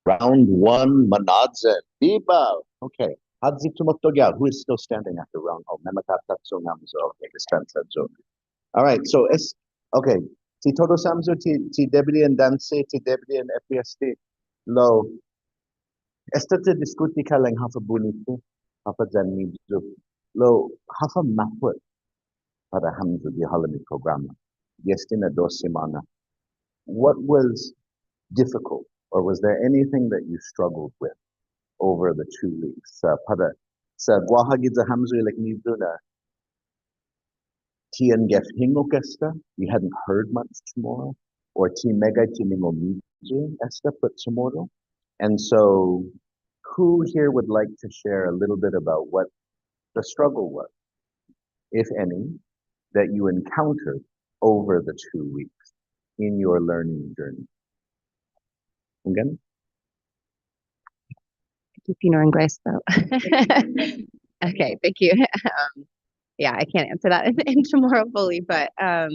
Round one, Manadze. Biba. Okay. Hadzitumotogya, who is still standing after round? Oh, Mematatatso Namzo. Okay, Dispensazo. All right, so it's okay. Ti Todo Samzo, ti Debri and Danse, ti Debri and FPST. Lo. Esta te diskuti kaleng hafa bunitu, hafa zanmizu. Lo, hafa maput para hamzu di halami programa. Yestina dos semana. What was difficult, or was there anything that you struggled with over the 2 weeks? Sa Guahagidza Hamzu like Niduna, Tian Gef Hingokesta, you hadn't heard much tomorrow, or Ti Mega Timingo Miju Esta put tomorrow. And so, who here would like to share a little bit about what the struggle was, if any, that you encountered over the 2 weeks in your learning journey? Again? Filipino Inglés though. Okay, thank you. Yeah, I can't answer that in tomorrow fully, but I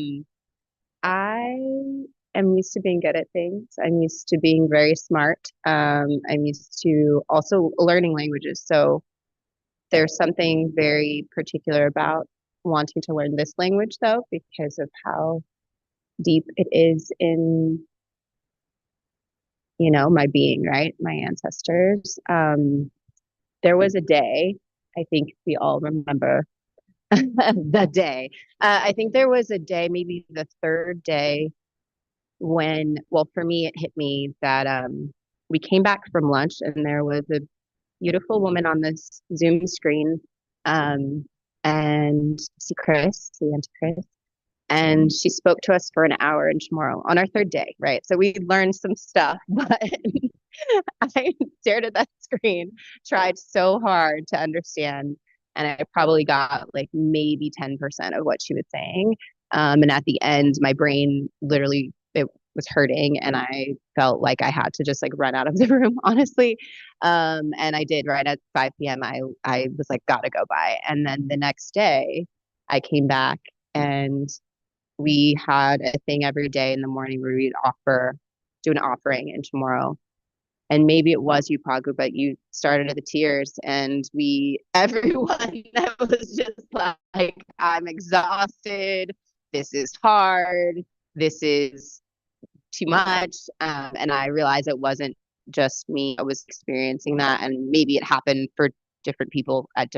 am used to being good at things. I'm used to being very smart. I'm used to also learning languages. So there's something very particular about wanting to learn this language though, because of how deep it is in, my being, right? My ancestors. There was a day, I think we all remember the day. I think there was a day, maybe the third day, when, well, for me, it hit me that we came back from lunch and there was a beautiful woman on this Zoom screen, and see Chris, see Auntie Chris, and she spoke to us for an hour in Chamorro on our third day, right? So we learned some stuff, but I stared at that screen, tried so hard to understand, and I probably got like maybe 10% of what she was saying. And at the end, my brain literally it was hurting, and I felt like I had to just like run out of the room, honestly. And I did right at 5 p.m. I was like, gotta go by. And then the next day, I came back and we had a thing every day in the morning where we'd do an offering in tomorrow. And maybe it was you, Pragu, but you started at the tears, and everyone was just like, I'm exhausted. This is hard. This is too much. And I realized it wasn't just me. I was experiencing that, and maybe it happened for different people at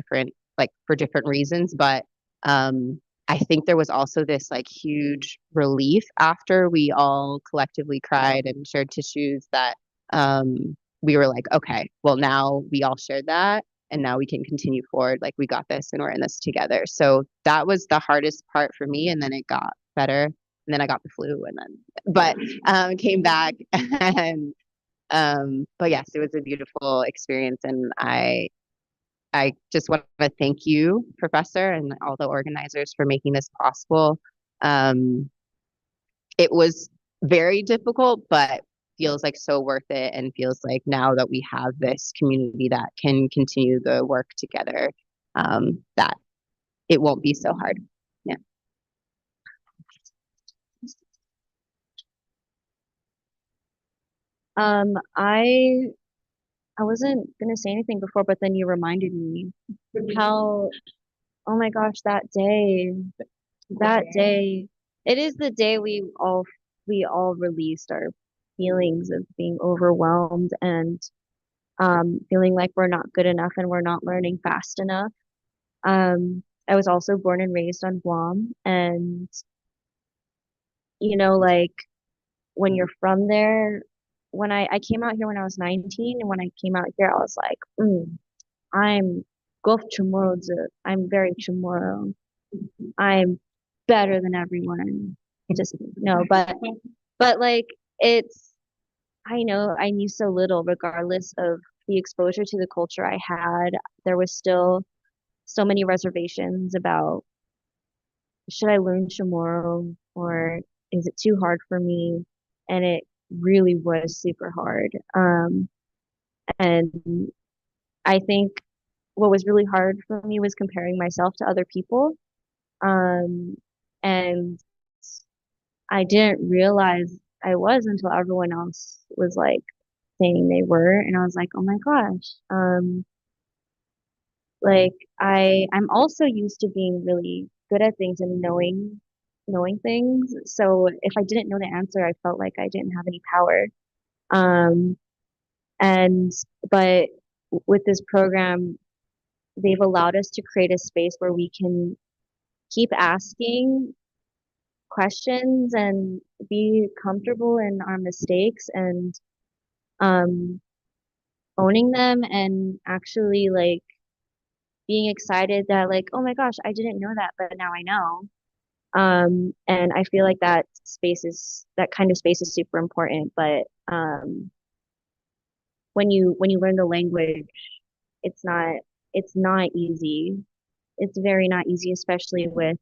for different reasons. But I think there was also this like huge relief after we all collectively cried and shared tissues that we were like, okay, well, now we all shared that, and now we can continue forward. Like, we got this, and we're in this together. So that was the hardest part for me, and then it got better. And then I got the flu, and then came back, and but yes, it was a beautiful experience, and I just want to thank you, Professor, and all the organizers for making this possible. It was very difficult, but feels like so worth it, and feels like now that we have this community that can continue the work together, that it won't be so hard. Yeah. I wasn't gonna say anything before, but then you reminded me how, oh my gosh, that day, it is the day we all released our feelings of being overwhelmed and feeling like we're not good enough and we're not learning fast enough. I was also born and raised on Guam, and like when you're from there, when I came out here when I was 19, and when I came out here, I was like, I'm Gulf Chamorro. I'm very Chamorro. I'm better than everyone. I just no, but like I know I knew so little, regardless of the exposure to the culture I had. There was still so many reservations about, should I learn Chamorro, or is it too hard for me? And it really was super hard. And I think what was really hard for me was comparing myself to other people. And I didn't realize I was until everyone else was like saying they were, and I was like, oh my gosh. Like I'm also used to being really good at things and knowing things. So if I didn't know the answer, I felt like I didn't have any power. Um, and but with this program, they've allowed us to create a space where we can keep asking questions and be comfortable in our mistakes, and um, owning them, and actually like being excited that like, oh my gosh, I didn't know that, but now I know. And I feel like that kind of space is super important. But when you learn the language, it's not easy. It's very not easy, especially with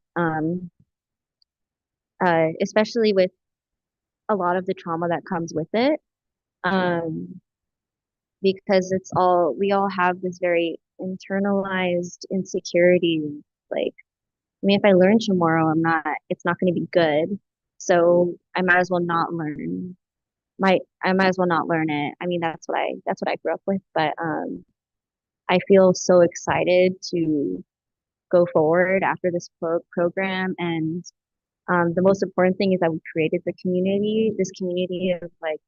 a lot of the trauma that comes with it. Um, because we all have this very internalized insecurity. Like, I mean, if I learn tomorrow, it's not going to be good. So I might as well not learn. I might as well not learn it. I mean, that's what I grew up with. But I feel so excited to go forward after this program. And the most important thing is that we created this community of like,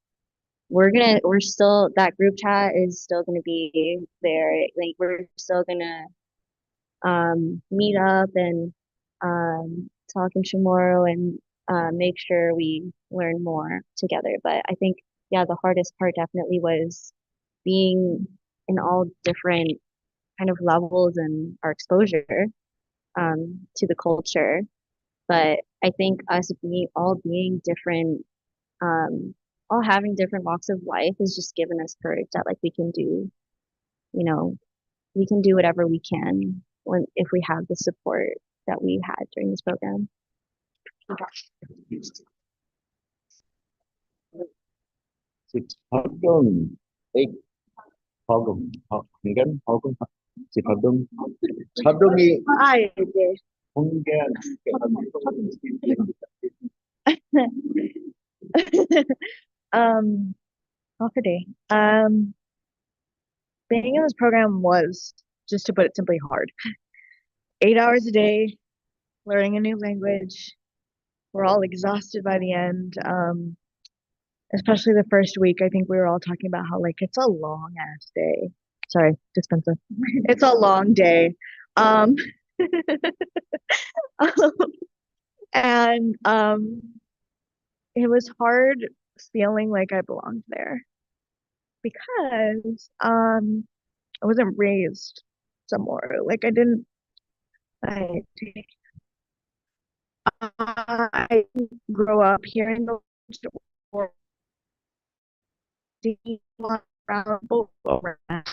that group chat is still gonna be there. Like, we're still gonna meet up and talk in Chamorro, and make sure we learn more together. But I think, yeah, the hardest part definitely was being in all different kind of levels and our exposure to the culture. But I think us being different, all having different walks of life has just given us courage that like we can do, you know, we can do whatever we can when if we have the support that we had during this program. 지금 혹은 지금 자동이 네. 공개한 Off day. Being in this program was, just to put it simply, hard. 8 hours a day, learning a new language. We're all exhausted by the end. Especially the first week, I think we were all talking about how like it's a long ass day. Sorry, dispenser. It's a long day. And it was hard feeling like I belonged there because I wasn't raised somewhere. Like I didn't grow up hearing the or seeing around around.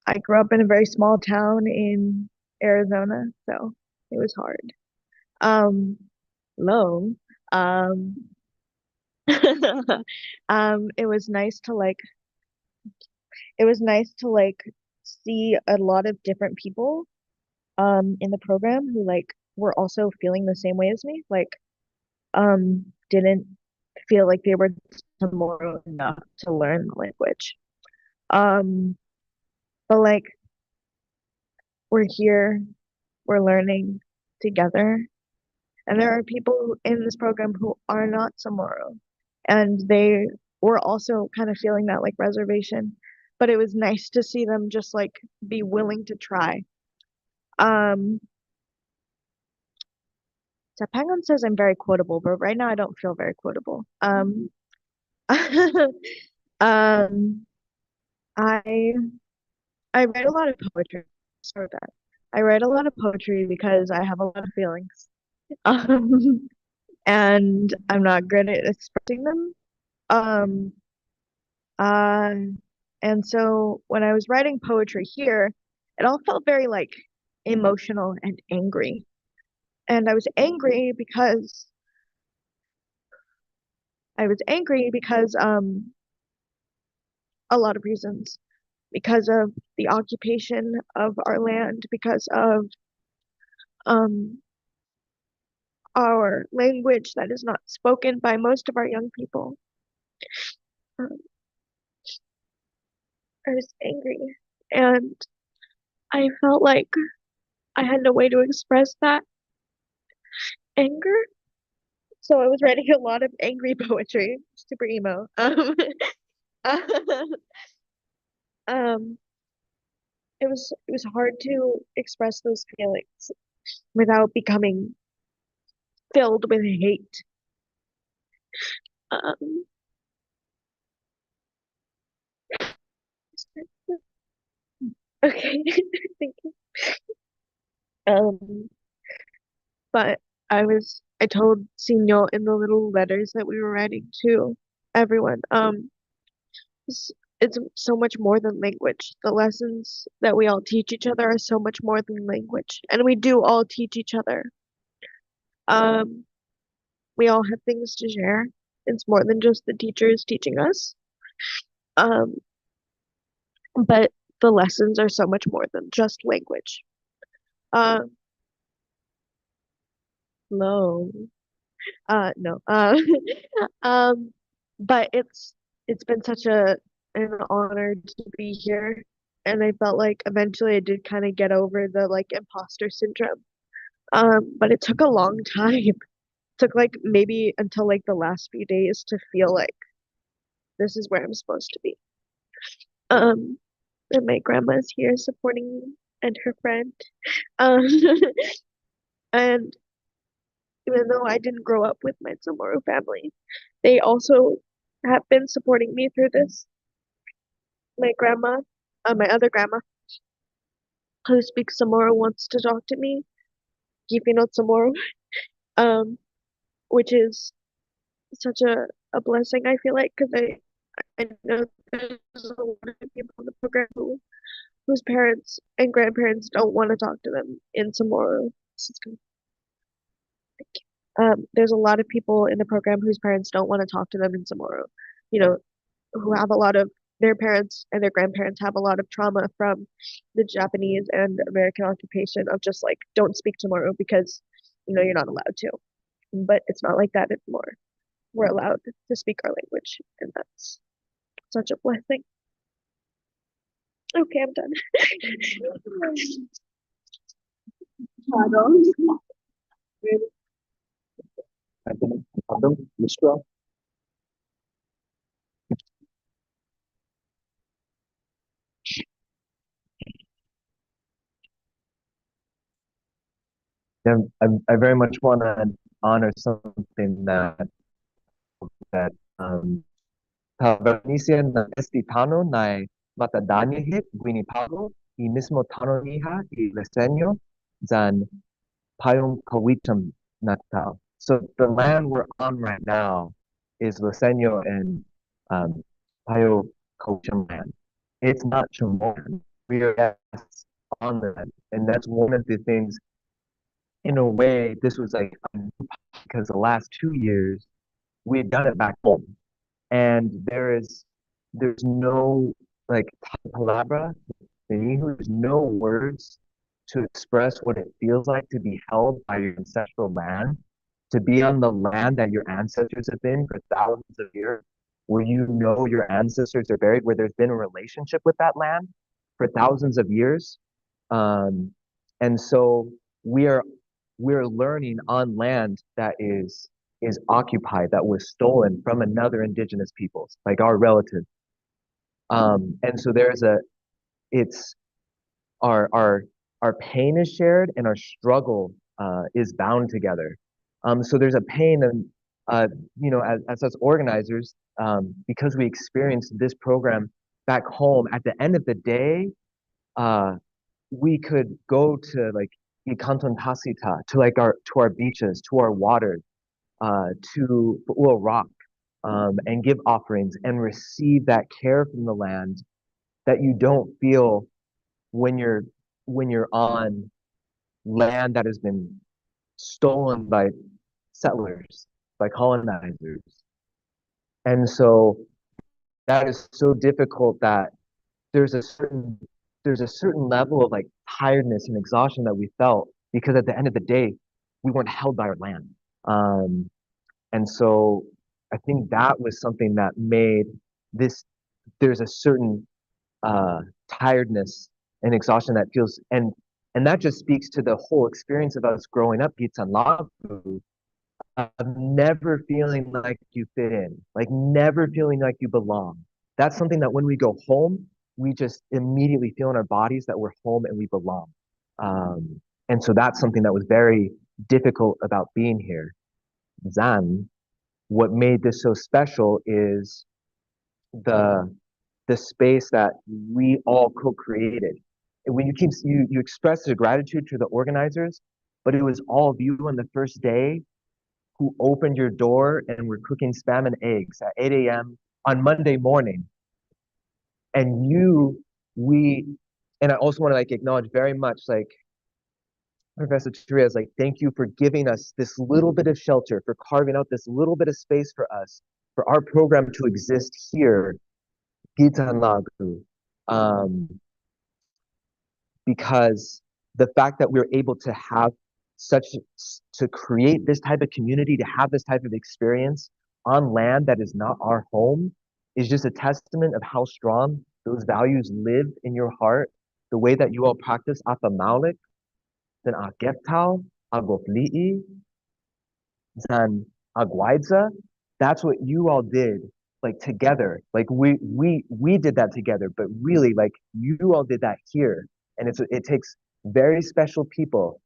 I grew up in a very small town in Arizona, so it was hard. Low. It was nice to like see a lot of different people in the program who like were also feeling the same way as me, like didn't feel like they were tomorrow enough to learn the language. But like we're here, we're learning together. And there are people in this program who are not Samoro. And they were also kind of feeling that like reservation. But it was nice to see them just like be willing to try. Japangan says I'm very quotable, but right now I don't feel very quotable. Um, I I write a lot of poetry. Sorry about that. I write a lot of poetry because I have a lot of feelings. And I'm not good at expressing them. Um, uh, and so when I was writing poetry here, it all felt very like emotional and angry. And I was angry because a lot of reasons. Because of the occupation of our land, because of um our language that is not spoken by most of our young people. Um, I was angry and I felt like I had no way to express that anger. So I was writing a lot of angry poetry, super emo. Um, it was hard to express those feelings without becoming filled with hate. Um, okay, thank you. But I told Senior in the little letters that we were writing to everyone, it's, it's so much more than language. The lessons that we all teach each other are so much more than language, and we do all teach each other. We all have things to share. It's more than just the teachers teaching us. But the lessons are so much more than just language. No. No. But it's been such an honor to be here, and I felt like eventually I did kind of get over the like imposter syndrome. But it took a long time. It took like maybe until like the last few days to feel like this is where I'm supposed to be. And my grandma's here supporting me and her friend. Um, and even though I didn't grow up with my Chamorro family, they also have been supporting me through this. My grandma, my other grandma, who speaks Chamorro, wants to talk to me, Gipino Chamorro, which is such a blessing, I feel like, because I know there's a lot of people in the program whose parents and grandparents don't want to talk to them in Samoro. There's a lot of people in the program whose parents don't want to talk to them in Samoro, you know, who have a lot of their parents and their grandparents have a lot of trauma from the Japanese and American occupation of just like, don't speak tomorrow because, you're not allowed to. But it's not like that anymore. We're allowed to speak our language, and that's such a blessing. Okay, I'm done. Mistral. I very much want to honor something that Tavernicia na Estitano na Matadanyahit, Guinipago, y mismo Tanoniha, y Leseño, Zan Payong Kawitam Natal. So the land we're on right now is Leseño and Payo Kawitam land. It's not Chamorro. We are guests on the land. And that's one of the things, in a way, this was like, because the last 2 years, we had done it back home. And there's no like palabra, there's no words to express what it feels like to be held by your ancestral land, to be on the land that your ancestors have been for thousands of years, where your ancestors are buried, where there's been a relationship with that land for thousands of years. And so we're learning on land that is occupied, that was stolen from another indigenous peoples, like our relatives. And so it's our pain is shared and our struggle is bound together. So there's a pain, and as us organizers, because we experienced this program back home, at the end of the day, we could go to like Ikanton Tasita, to our beaches, to our waters, to Uo Rock, and give offerings and receive that care from the land that you don't feel when you're on land that has been stolen by settlers, by colonizers. And so that is so difficult that there's a certain level of like tiredness and exhaustion that we felt, because at the end of the day, we weren't held by our land. And so I think that was something that made there's a certain tiredness and exhaustion that feels, and that just speaks to the whole experience of us growing up, Pizza Lagu, of never feeling like you fit in, like never feeling like you belong. That's something that when we go home, we just immediately feel in our bodies that we're home and we belong. And so that's something that was very difficult about being here. Zan, what made this so special is the space that we all co-created. And when you expressed your gratitude to the organizers, but it was all of you on the first day who opened your door and were cooking spam and eggs at 8 a.m. on Monday morning. And and I also want to like acknowledge very much like Professor Therese, like, thank you for giving us this little bit of shelter, for carving out this little bit of space for us, for our program to exist here, HITA because the fact that we're able to have to create this type of community, to have this type of experience on land that is not our home, is just a testament of how strong those values live in your heart, the way that you all practice Afamaulik, then Ageptau, Agofli'i, then Agwaidza. That's what you all did, like together. Like we did that together, but really like you all did that here. And it takes very special people.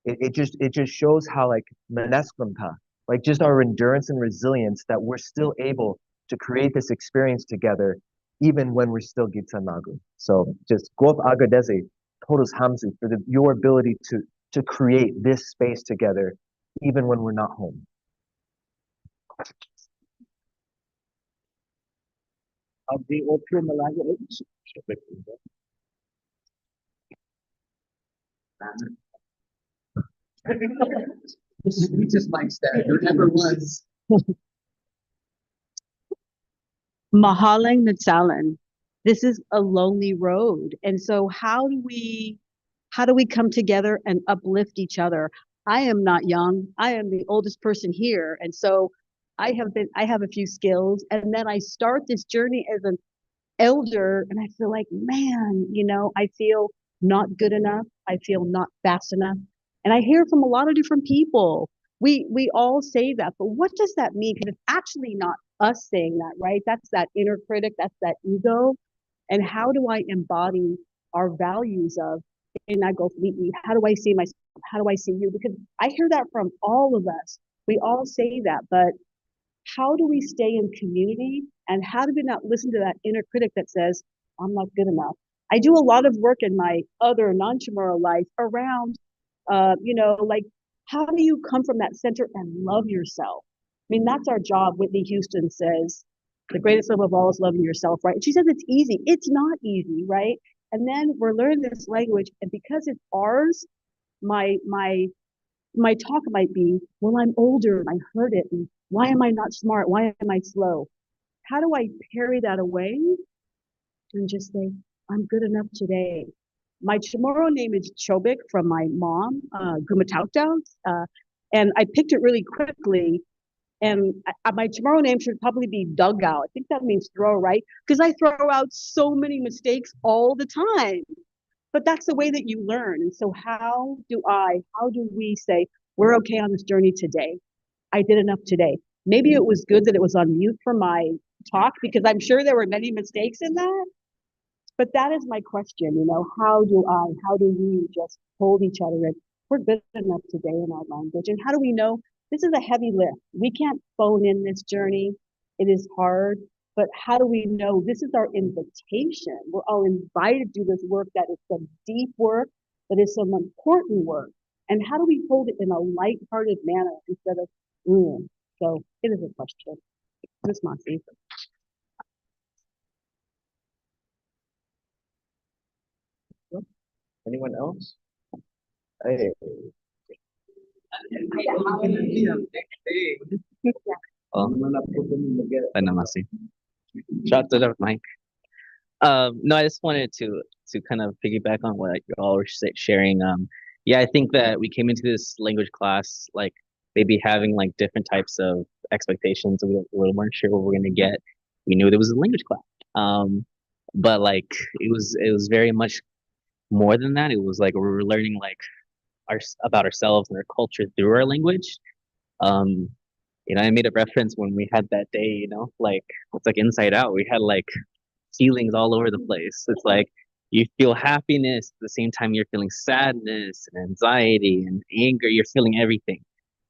It just shows how like Maneskunta, like just our endurance and resilience, that we're still able to create this experience together, even when we're still Gitsanagu. So just Gof Agadeze, Todos Hamzu, for your ability to create this space together, even when we're not home. the Otro Malaga. He just likes that. There never was. Mahalang Natsalan. This is a lonely road. And so how do we come together and uplift each other? I am not young. I am the oldest person here. And so I have a few skills. And then I start this journey as an elder and I feel like, man, I feel not good enough. I feel not fast enough. And I hear from a lot of different people. We all say that, but what does that mean? Because it's actually not us saying that, right? That's that inner critic, that's that ego. And how do I embody our values of in that go how do I see myself? How do I see you? Because I hear that from all of us. We all say that, but how do we stay in community and how do we not listen to that inner critic that says, I'm not good enough? I do a lot of work in my other non-Chamorro life around, like how do you come from that center and love yourself? I mean, that's our job. Whitney Houston says, the greatest love of all is loving yourself, right? And she says it's easy. It's not easy, right? And then we're learning this language, and because it's ours, my talk might be, well, I'm older and I heard it, and why am I not smart? Why am I slow? How do I parry that away and just say, I'm good enough today? My Chamorro name is Chobik from my mom, Gumatauta, and I picked it really quickly. And my Chamorro name should probably be Dugout. I think that means throw, right? Because I throw out so many mistakes all the time. But that's the way that you learn. And so how do we say, we're okay on this journey today? I did enough today. Maybe it was good that it was on mute for my talk because I'm sure there were many mistakes in that. But that is my question, how do we just hold each other in, we're good enough today in our language? And how do we know this is a heavy lift? We can't phone in this journey. It is hard, but how do we know this is our invitation? We're all invited to do this work that is some deep work, that is some important work. And how do we hold it in a lighthearted manner instead of, so it is a question. Ms. Mossy. Anyone else? Hey. Panamasi. Shout to the mic. No, I just wanted to kind of piggyback on what you all were sharing. Yeah, I think that we came into this language class like maybe having like different types of expectations. We weren't sure what we're gonna get. We knew there was a language class. But like it was very much more than that. It was like we were learning like about ourselves and our culture through our language. I made a reference when we had that day, like it's like Inside Out. We had like feelings all over the place. It's like you feel happiness at the same time you're feeling sadness and anxiety and anger. You're feeling everything.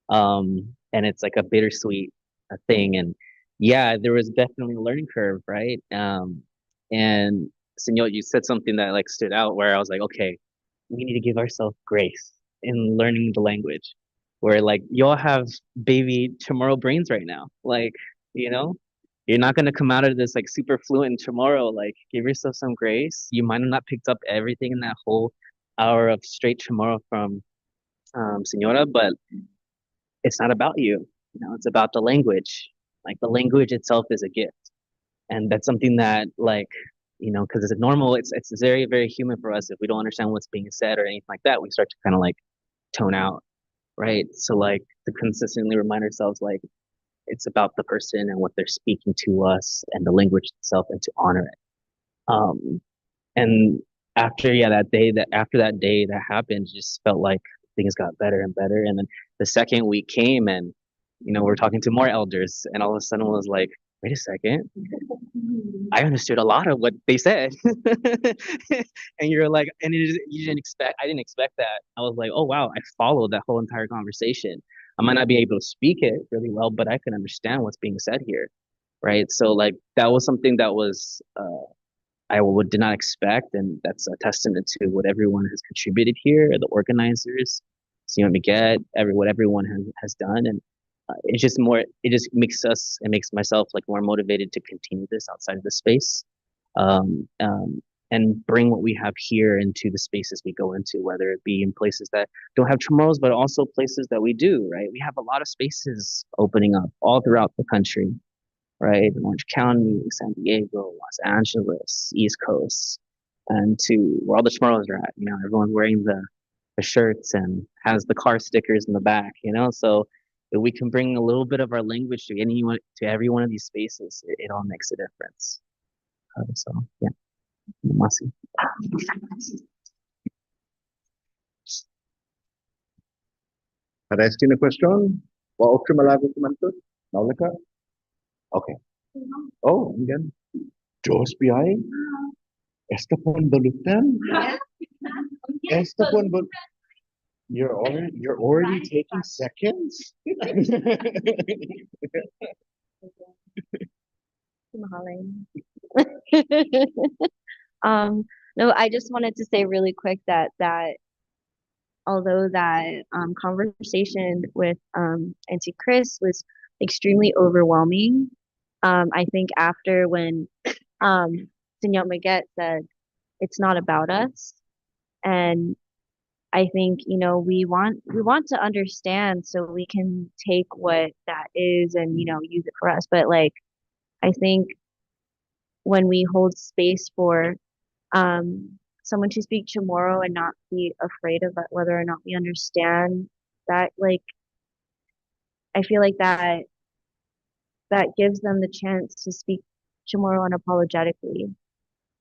And it's like a bittersweet thing. And yeah, there was definitely a learning curve, right? And Senor, you said something that like stood out where I was like, okay, we need to give ourselves grace in learning the language. Where like y'all have baby Chamorro brains right now. Like, you're not gonna come out of this like super fluent Chamorro. Like, give yourself some grace. You might have not picked up everything in that whole hour of straight Chamorro from Senora, but it's not about you. It's about the language. Like the language itself is a gift. And that's something that like, because it's normal, it's very, very human for us. If we don't understand what's being said or anything like that, we start to kind of like tone out. Right. So like to consistently remind ourselves, like it's about the person and what they're speaking to us and the language itself and to honor it. And after that day that happened, just felt like things got better and better. And then the second week came and, we're talking to more elders and all of a sudden it was like, wait a second, I understood a lot of what they said. And you're like, and I didn't expect that. I was like, oh wow, I followed that whole entire conversation. I might not be able to speak it really well, but I can understand what's being said here. Right. So like that was something that was did not expect, and that's a testament to what everyone has contributed here, the organizers, Miguel, what everyone has done. And it's just more, it just makes us, it makes myself like more motivated to continue this outside of the space, um, um, and bring what we have here into the spaces we go into, whether it be in places that don't have Chamorros, but also places that we do, right? We have a lot of spaces opening up all throughout the country, right? Orange County, San Diego, Los Angeles, East Coast, and to where all the Chamorros are at, everyone's wearing the shirts and has the car stickers in the back, so if we can bring a little bit of our language to every one of these spaces, it all makes a difference. So yeah, Masi. Resta na question? Wa outro malago komentar? Naulika? Okay. Oh, again. Diyos biyay? Esta pon balutan? Esta pon bal... You're already taking seconds? Mahaling. No, I just wanted to say really quick that although that conversation with Auntie Chris was extremely overwhelming, I think after when Senor Maget said it's not about us, and I think we want to understand so we can take what that is and use it for us. But like I think when we hold space for someone to speak Chamorro and not be afraid of whether or not we understand that, like I feel like that gives them the chance to speak Chamorro unapologetically.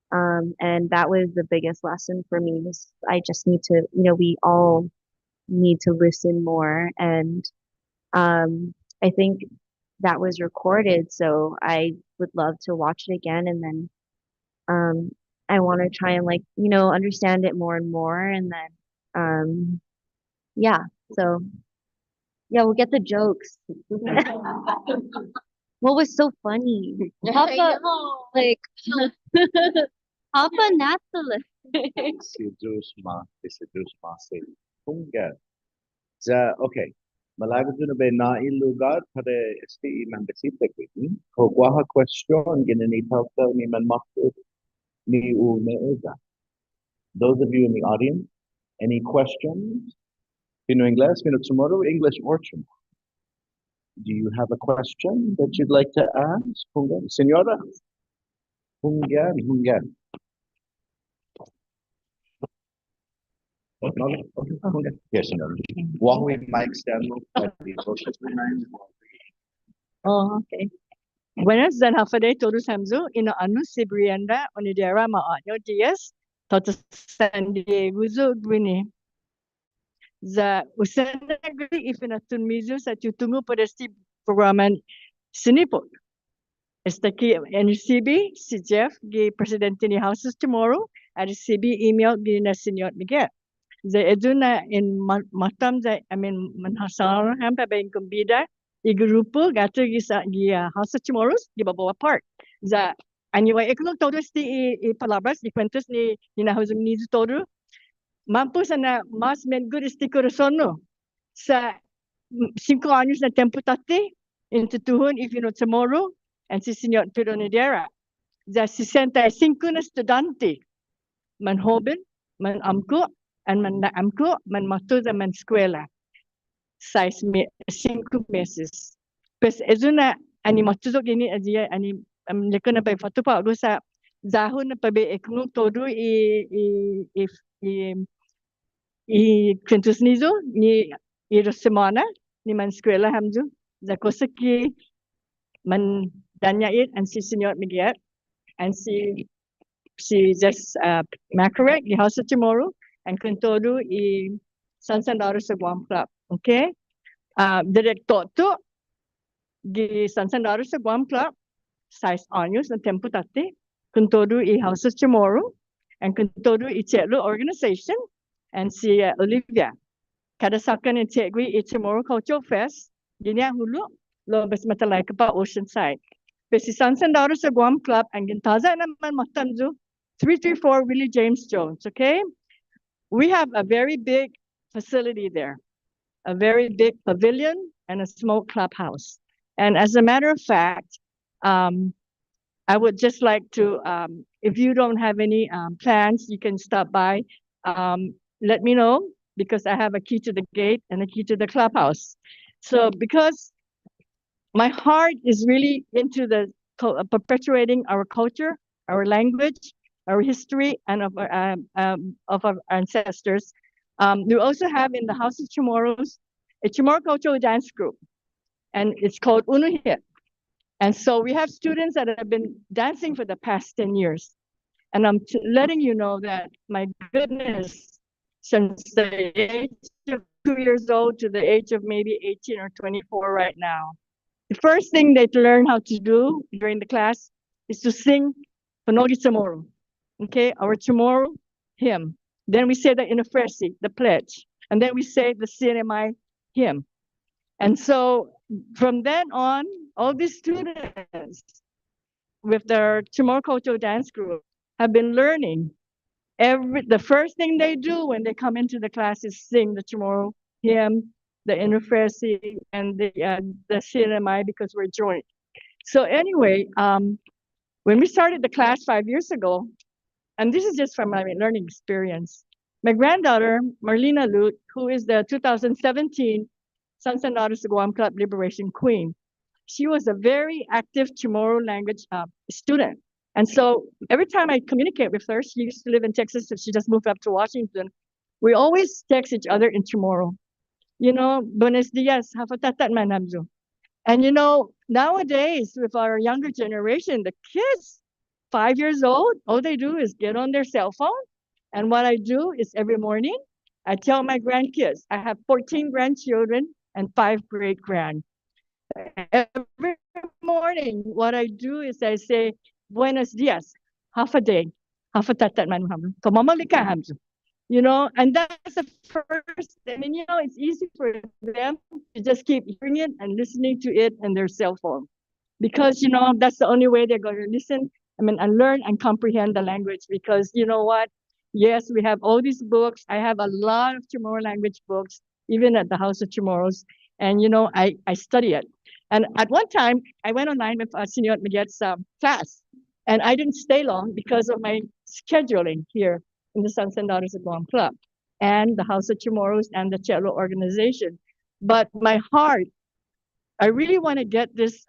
And that was the biggest lesson for me. I just need to, we all need to listen more. And I think that was recorded, so I would love to watch it again. And then I want to try and understand it more and more. And then, yeah, so yeah, we'll get the jokes. What was so funny? Papa, like, Papa Nathalie. Okay. Malago na ba na lugar para membership technique? Kung question ginanitaw ni manmakto ni Umeeza. Those of you in the audience, any questions? Pino Ingles, Pino Chamorro, English or Chamorro? Do you have a question that you'd like to ask? Senora? Hungan. Yes, Senora. Huawei mic stand. Oh, okay. Buenas dan hafade todos hamzo ino anu sibrianda onidera maanyo dias toto San Diego zo gwini. Za usana gri ifinatun mizu sa tutungu pada si Prugråman Sinipok. Esta ki NCB si Jeff gi presidente ni houses tomorrow ada CB email gi na Senor Miguel. Za eduna in matam za manhasar hampa bain kumbida i grupo gato gi houses tomorrow di bawah park. Za anyway eklo todo i palabras di cuentos ni na houses ni todo mampu sana mas menggur esti corazono sa 5 anos na tempo tate into tuhun if you know tomorrow and si Senor Pironidera za 65 na estudante man hoben man amko and man naamko man matuda man eskwela 5 meses pues ezuna ani matudo gini adia ani lekona pa foto pa sa zahon na pa be ekno todo i Quintus Nizo ni semana ni man eskwela hamzu za cosa que man danya it and si Senor Miguel and si just macorrect di house tomorrow and contodo i San Sandaro sa Guam Club, okay? Director to di San Sandaro sa Guam Club 6 anos na tempo tate contodo i house tomorrow and contodo i Chelo organization and si Olivia. Kada sakan in Tegui i Tomorrow Cultural Fest, ginya hulu lo bes matalay ka pa Oceanside. Besi San Sandaro sa Guam Club ang gintaza naman matanzu 334 Willie James Jones, okay? We have a very big facility there, a very big pavilion and a smoke clubhouse. And as a matter of fact, I would just like to, if you don't have any plans, you can stop by. Let me know, because I have a key to the gate and a key to the clubhouse. So because my heart is really into the perpetuating our culture, our language, our history, and of our ancestors. We also have in the House of Chamorros a Chamorro cultural dance group, and it's called Unuhit. And so we have students that have been dancing for the past 10 years. And I'm letting you know that, my goodness, since the age of 2 years old to the age of maybe 18 or 24 right now, the first thing they learn how to do during the class is to sing Panogi Chamorro, okay, our Chamorro hymn. Then we say the Inofresi, the pledge. And then we say the CNMI hymn. And so from then on, all these students with their Chamorro cultural dance group have been learning. The first thing they do when they come into the class is sing the Chamorro hymn, the Inofresi, and the CNMI, because we're joint. So anyway, when we started the class 5 years ago, and this is just from my learning experience, my granddaughter, Marlena Lute, who is the 2017 Sons and Daughters of Guam Club Liberation Queen, she was a very active Chamorro language student. And so every time I communicate with her, she used to live in Texas, so she just moved up to Washington. We always text each other in Chamorro. You know, buenos dias, hafatatat manamzu. And you know, nowadays with our younger generation, the kids, 5 years old, all they do is get on their cell phone. And what I do is every morning, I tell my grandkids, I have 14 grandchildren and 5 great-grand. Every morning, what I do is I say, buenos dias, half a day, half a tatat manham, kamamalika hamzu. You know, and that's the first, I mean, you know, it's easy for them to just keep hearing it and listening to it in their cell phone. Because, you know, that's the only way they're going to listen, I mean, and learn and comprehend the language. Because you know what? Yes, we have all these books. I have a lot of Chamorro language books, even at the House of Chamorros. And, you know, I study it. And at one time, I went online with Senor Miguet's class. And I didn't stay long because of my scheduling here in the Sons and Daughters of Guam Club and the House of Chamorros and the Chelo organization. But my heart, I really want to get this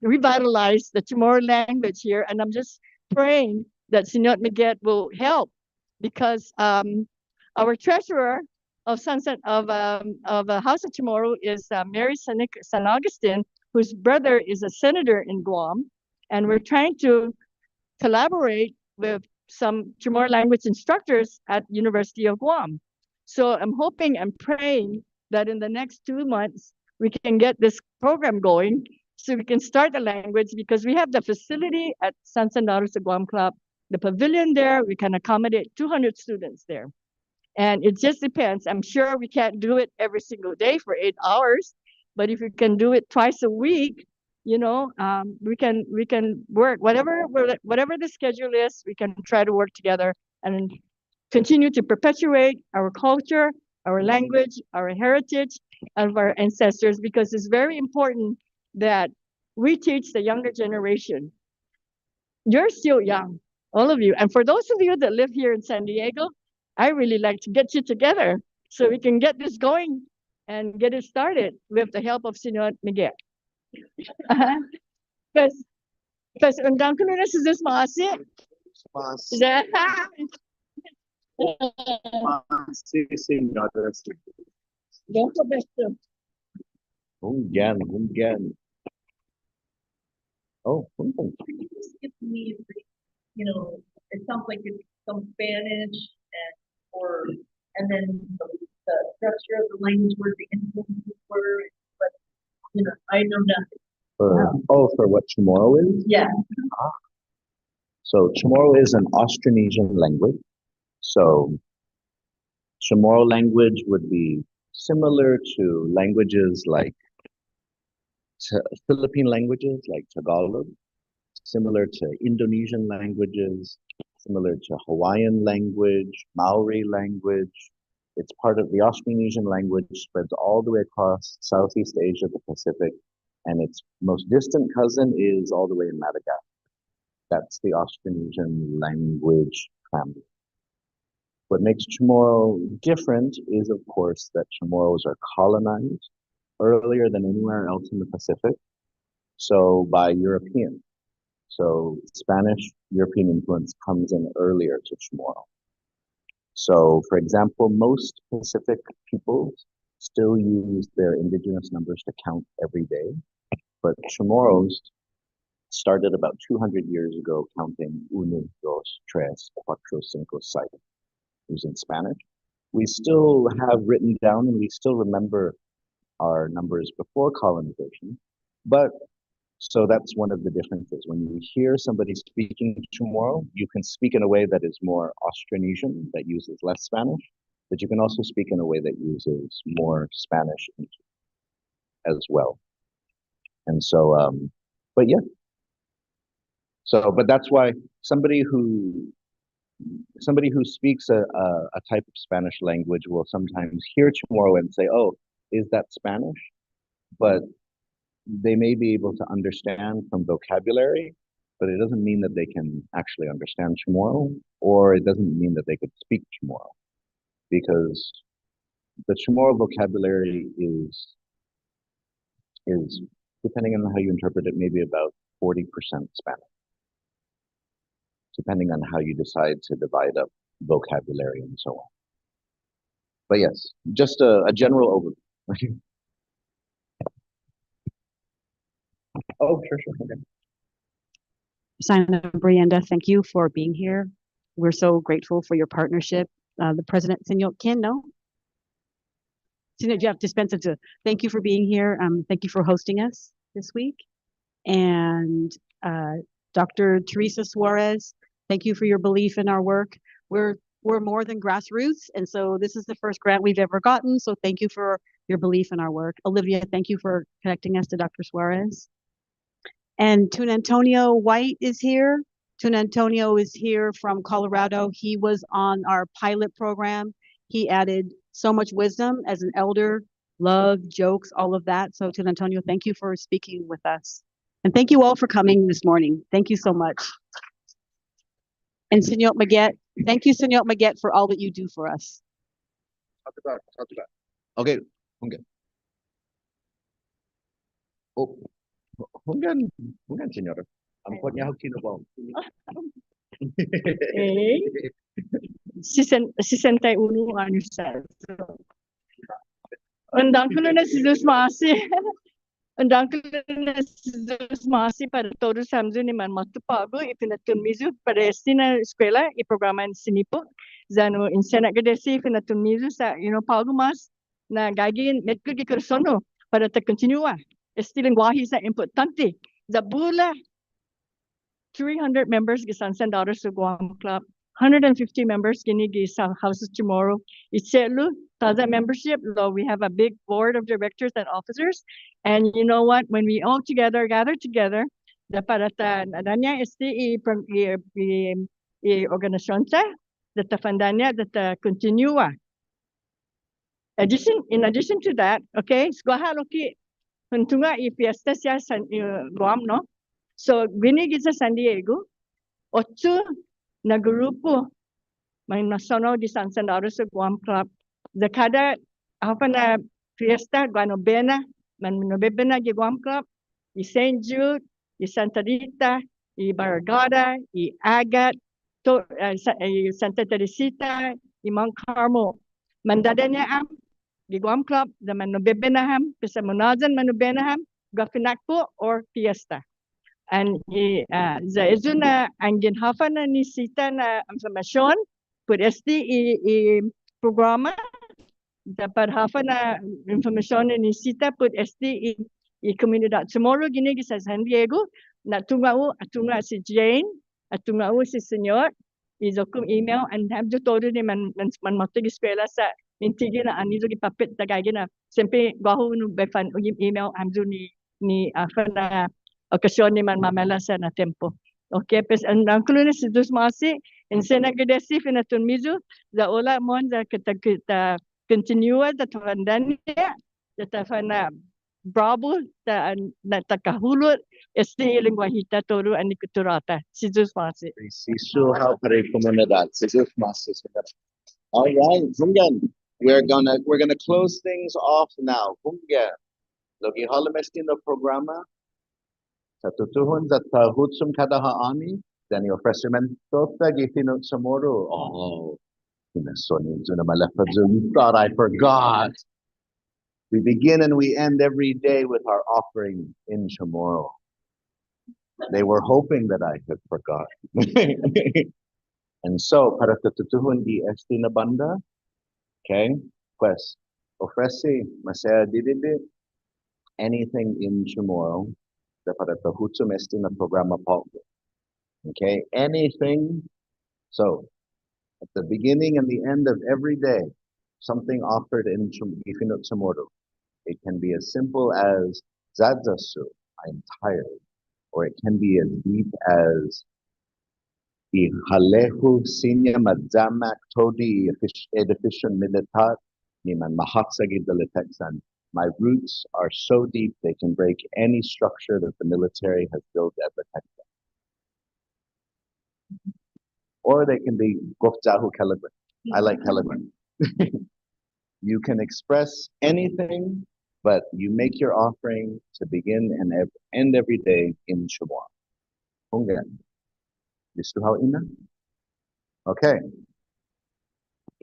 revitalize the Chamorro language here. And I'm just praying that Senor Miguet will help, because our treasurer of Sunset of House of Chamorro is Mary San Augustine, whose brother is a senator in Guam, and we're trying to collaborate with some Chamorro language instructors at University of Guam. So I'm hoping and praying that in the next 2 months we can get this program going, so we can start the language, because we have the facility at Sons and Daughters of Guam Club, the pavilion there. We can accommodate 200 students there. And it just depends. I'm sure we can't do it every single day for 8 hours, but if we can do it twice a week, you know, we can work whatever the schedule is. We can try to work together and continue to perpetuate our culture, our language, our heritage, of our ancestors, because it's very important that we teach the younger generation. You're still young, all of you, and for those of you that live here in San Diego, I really like to get you together so we can get this going and get it started with the help of Senor Miguel. Because undang ko na sa masi. Don't go back to. Hungyan. Oh, It means, you know, it sounds like it's some Spanish and then the structure of the language where the influences were, but you know, I know nothing. For what Chamorro is? Yeah. So Chamorro is an Austronesian language. So Chamorro language would be similar to languages like Philippine languages like Tagalog, similar to Indonesian languages, similar to Hawaiian language, Maori language, It's part of the Austronesian language, spreads all the way across Southeast Asia, the Pacific, and its most distant cousin is all the way in Madagascar. That's the Austronesian language family. What makes Chamorro different is, of course, that Chamorros are colonized earlier than anywhere else in the Pacific, so by Europeans. So Spanish European influence comes in earlier to Chamorro. So, for example, most Pacific peoples still use their indigenous numbers to count every day, but Chamorros started about 200 years ago counting uno, dos, tres, cuatro, cinco, seis, using Spanish. We still have written down and we still remember our numbers before colonization, but so that's one of the differences. When you hear somebody speaking Chamorro, you can speak in a way that is more Austronesian, that uses less Spanish, but you can also speak in a way that uses more Spanish as well. And so, but yeah. So, but that's why somebody who speaks a type of Spanish language will sometimes hear Chamorro and say, "Oh, is that Spanish?" But they may be able to understand from vocabulary, but it doesn't mean that they can actually understand Chamorro, or it doesn't mean that they could speak Chamorro, because the Chamorro vocabulary is depending on how you interpret it, maybe about 40% Spanish, depending on how you decide to divide up vocabulary and so on. But yes, just a general overview. Oh, sure. Okay. Simon and Brianda, thank you for being here. We're so grateful for your partnership. The President, Senor Ken, no? Senor Jeff Dispenza, thank you for being here. Thank you for hosting us this week. And Dr. Teresa Suarez, thank you for your belief in our work. We're more than grassroots, and so this is the first grant we've ever gotten, so thank you for your belief in our work. Olivia, thank you for connecting us to Dr. Suarez. And Tun Antonio White is here. Tun Antonio is here from Colorado. He was on our pilot program. He added so much wisdom as an elder, love, jokes, all of that. So Tun Antonio, thank you for speaking with us. And thank you all for coming this morning. Thank you so much. And Senor Maguette, thank you, Senor Maguette, for all that you do for us. Okay. Oh. Hunggan, senyor. Ang niya kinabang. 61 anos sa. Andang ko na si Jesus Masi. Andang ko na si Jesus Masi para todos Hamzo ni man matupago ipinatumizu para na eskwela e Prugråman Sinipok. Zano insena gadesi ipinatumizu sa pago mas na gagawin medyo gikursono para ta continua. Este linguaje sa importante. Zabula 300 members gisansan daughters sa Guam Club. 150 members gini sa Houses Chamorro. Itzelu taza membership. So we have a big board of directors and officers. And you know what? When we all gather together, da para ta nadanya i organisasyon sa da ta fandanya da ta continua. In addition to that, okay, squahaloki Huntunga i fiesta siya sa Guam, no? So, binigit sa San Diego, 8 na grupo may nasono di San Sandaro sa Guam Club. The kada, apa na fiesta, guanobena, manobebena di Guam Club, i St. Jude, i Santa Rita, i Barragada, i Agat, Santa Teresita, i Mount Carmel. Mandadanya am, di Guam Club, the manobebenaham, pisa monazan manobenaham, gafinakpo or fiesta. And za izuna ang ginhafa na ni Sita na informasyon, pud i programa, da parhafa na informasyon ni Sita, pud i komunidad Chamorro ginigi sa San Diego, na tungau atunga si Jane, atungau si Senyor, izokum email, and have todo ni man matag eskwela sa intigi na anizo gipapit tagay na sempre gaho no befan email amzo ni na okasyon ni man mamela sa na tempo. Okay, pes ang kuluna si dus masi in sena gedesi fina tun mizu za ola mon za kita continua da tandania da tafana brabo da na takahulut esti lingua hita toru ani kuturata si dus masi. Sisu how pare comunidad. Sisu mas. All right, Hungan. We're gonna close things off now. Hungan. Logi halamesti no programa. Sa tutuhon sa hutsum kadahaani. Then your freshman tota gifino CHamoru. Oh, you thought I forgot. We begin and we end every day with our offering in CHamoru. They were hoping that I had forgotten. And so, para tutuhon di esti na banda, okay, pues, ofrece, masaya dididi, anything in CHamoru, da para tuhutsum esti na programa po. Okay, anything. So, at the beginning and the end of every day, something offered in Ifinot CHamoru. It can be as simple as Zadzasu, I'm tired. Or it can be as deep as Ihalehu Sinya Madzamak Todi Edification Militat Niman Mahatsagi Deliteksan. My roots are so deep they can break any structure that the military has built at the Teksan. Or they can be Gofjahu Kelagram. I like Kelagram. You can express anything, but you make your offering to begin and end every day in CHamoru. Hungan. Listo how ina? Okay.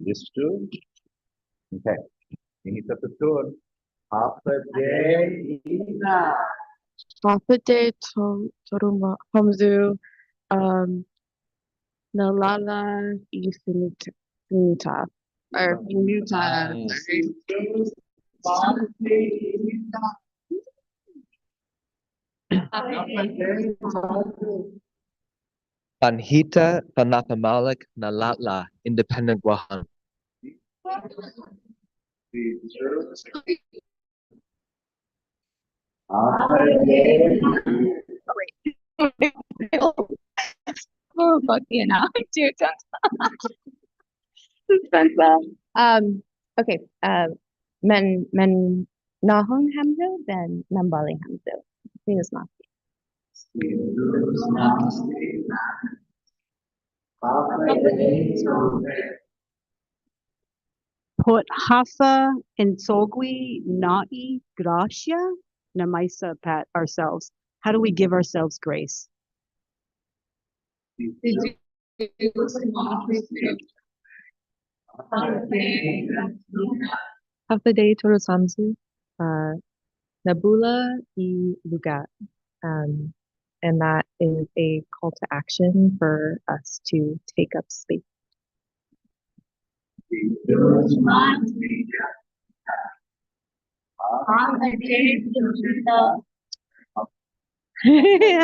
Listo? Okay. Inita tutur. Half a day ina. Hapade toruma hamzu nalala ifinita or finita. Panhita Panapamalik Nalatla Independent Wahan. Oh, fuck you now. Dude, Okay. Men nahong hamzo then nambali hamzo. Venus mas. Put hafa and sogwi na'i gracia namaisa pat ourselves. How do we give ourselves grace? Hapade torosamzu nabula I lugat. And that is a call to action for us to take up space.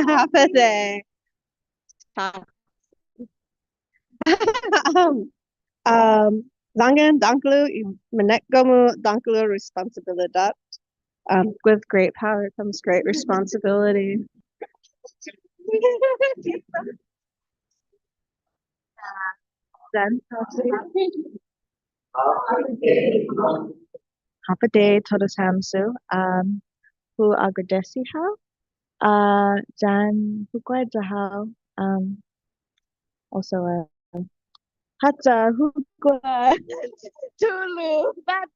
Half a day. Zangan danklu menekgomu danklu responsibilidad. With great power comes great responsibility. Hapade todosamsu hu agradesiha jan hukwajaha also hata hukwa tulu bad.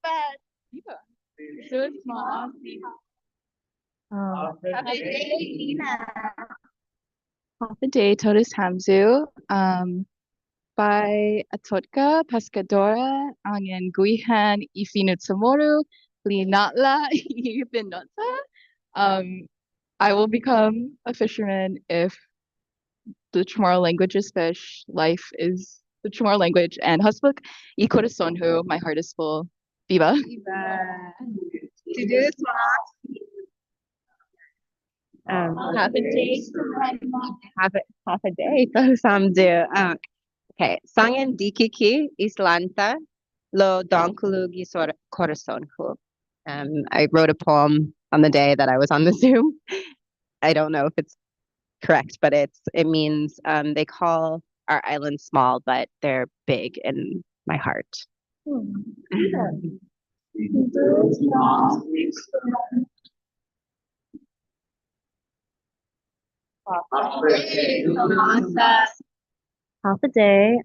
Half a day, Totus Hamzu. By Atotka, Pescadora, Angan Guihan, Ifinut CHamoru, Linatla, Ibinota. I will become a fisherman if the CHamoru language is fish, life is the CHamoru language, and Husbuk, Ikorasonhu, my heart is full. Viva. Half a day. Half a day. Samdu. Okay. Sangen dikiki islanta lo donkulugi corazonhu. I wrote a poem on the day that I was on the Zoom. I don't know if it's correct, but it means they call our island small, but they're big in my heart. Half a day.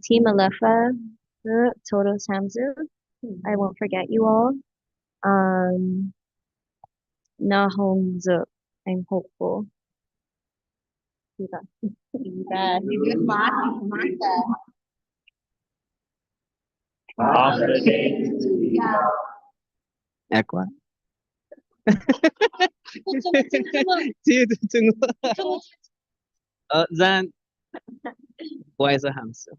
Team Alefa, Toto Samzu. I won't forget you all. Nahongzu. I'm hopeful. Ekwa. Tunggu. Zan. Wise hamster.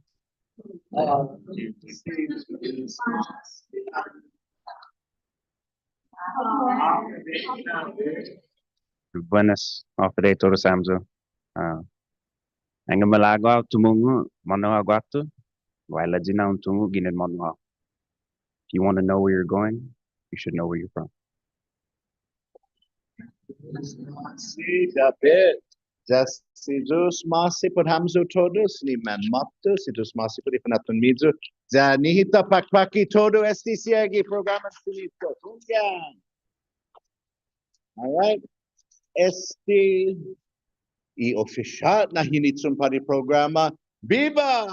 Buenas, ofre todo Samzo. Ang malaga tumungu mano aguato, wala jina tungu ginin mano. If you want to know where you're going, you should know where you're from. Just Jesus masi por hamzo todos ni man mapto situs masi por ifanatun midzo za nihita pakpaki todo estisiagi programa Sinipok. All right. I official na hinitsun pari programa. Viva!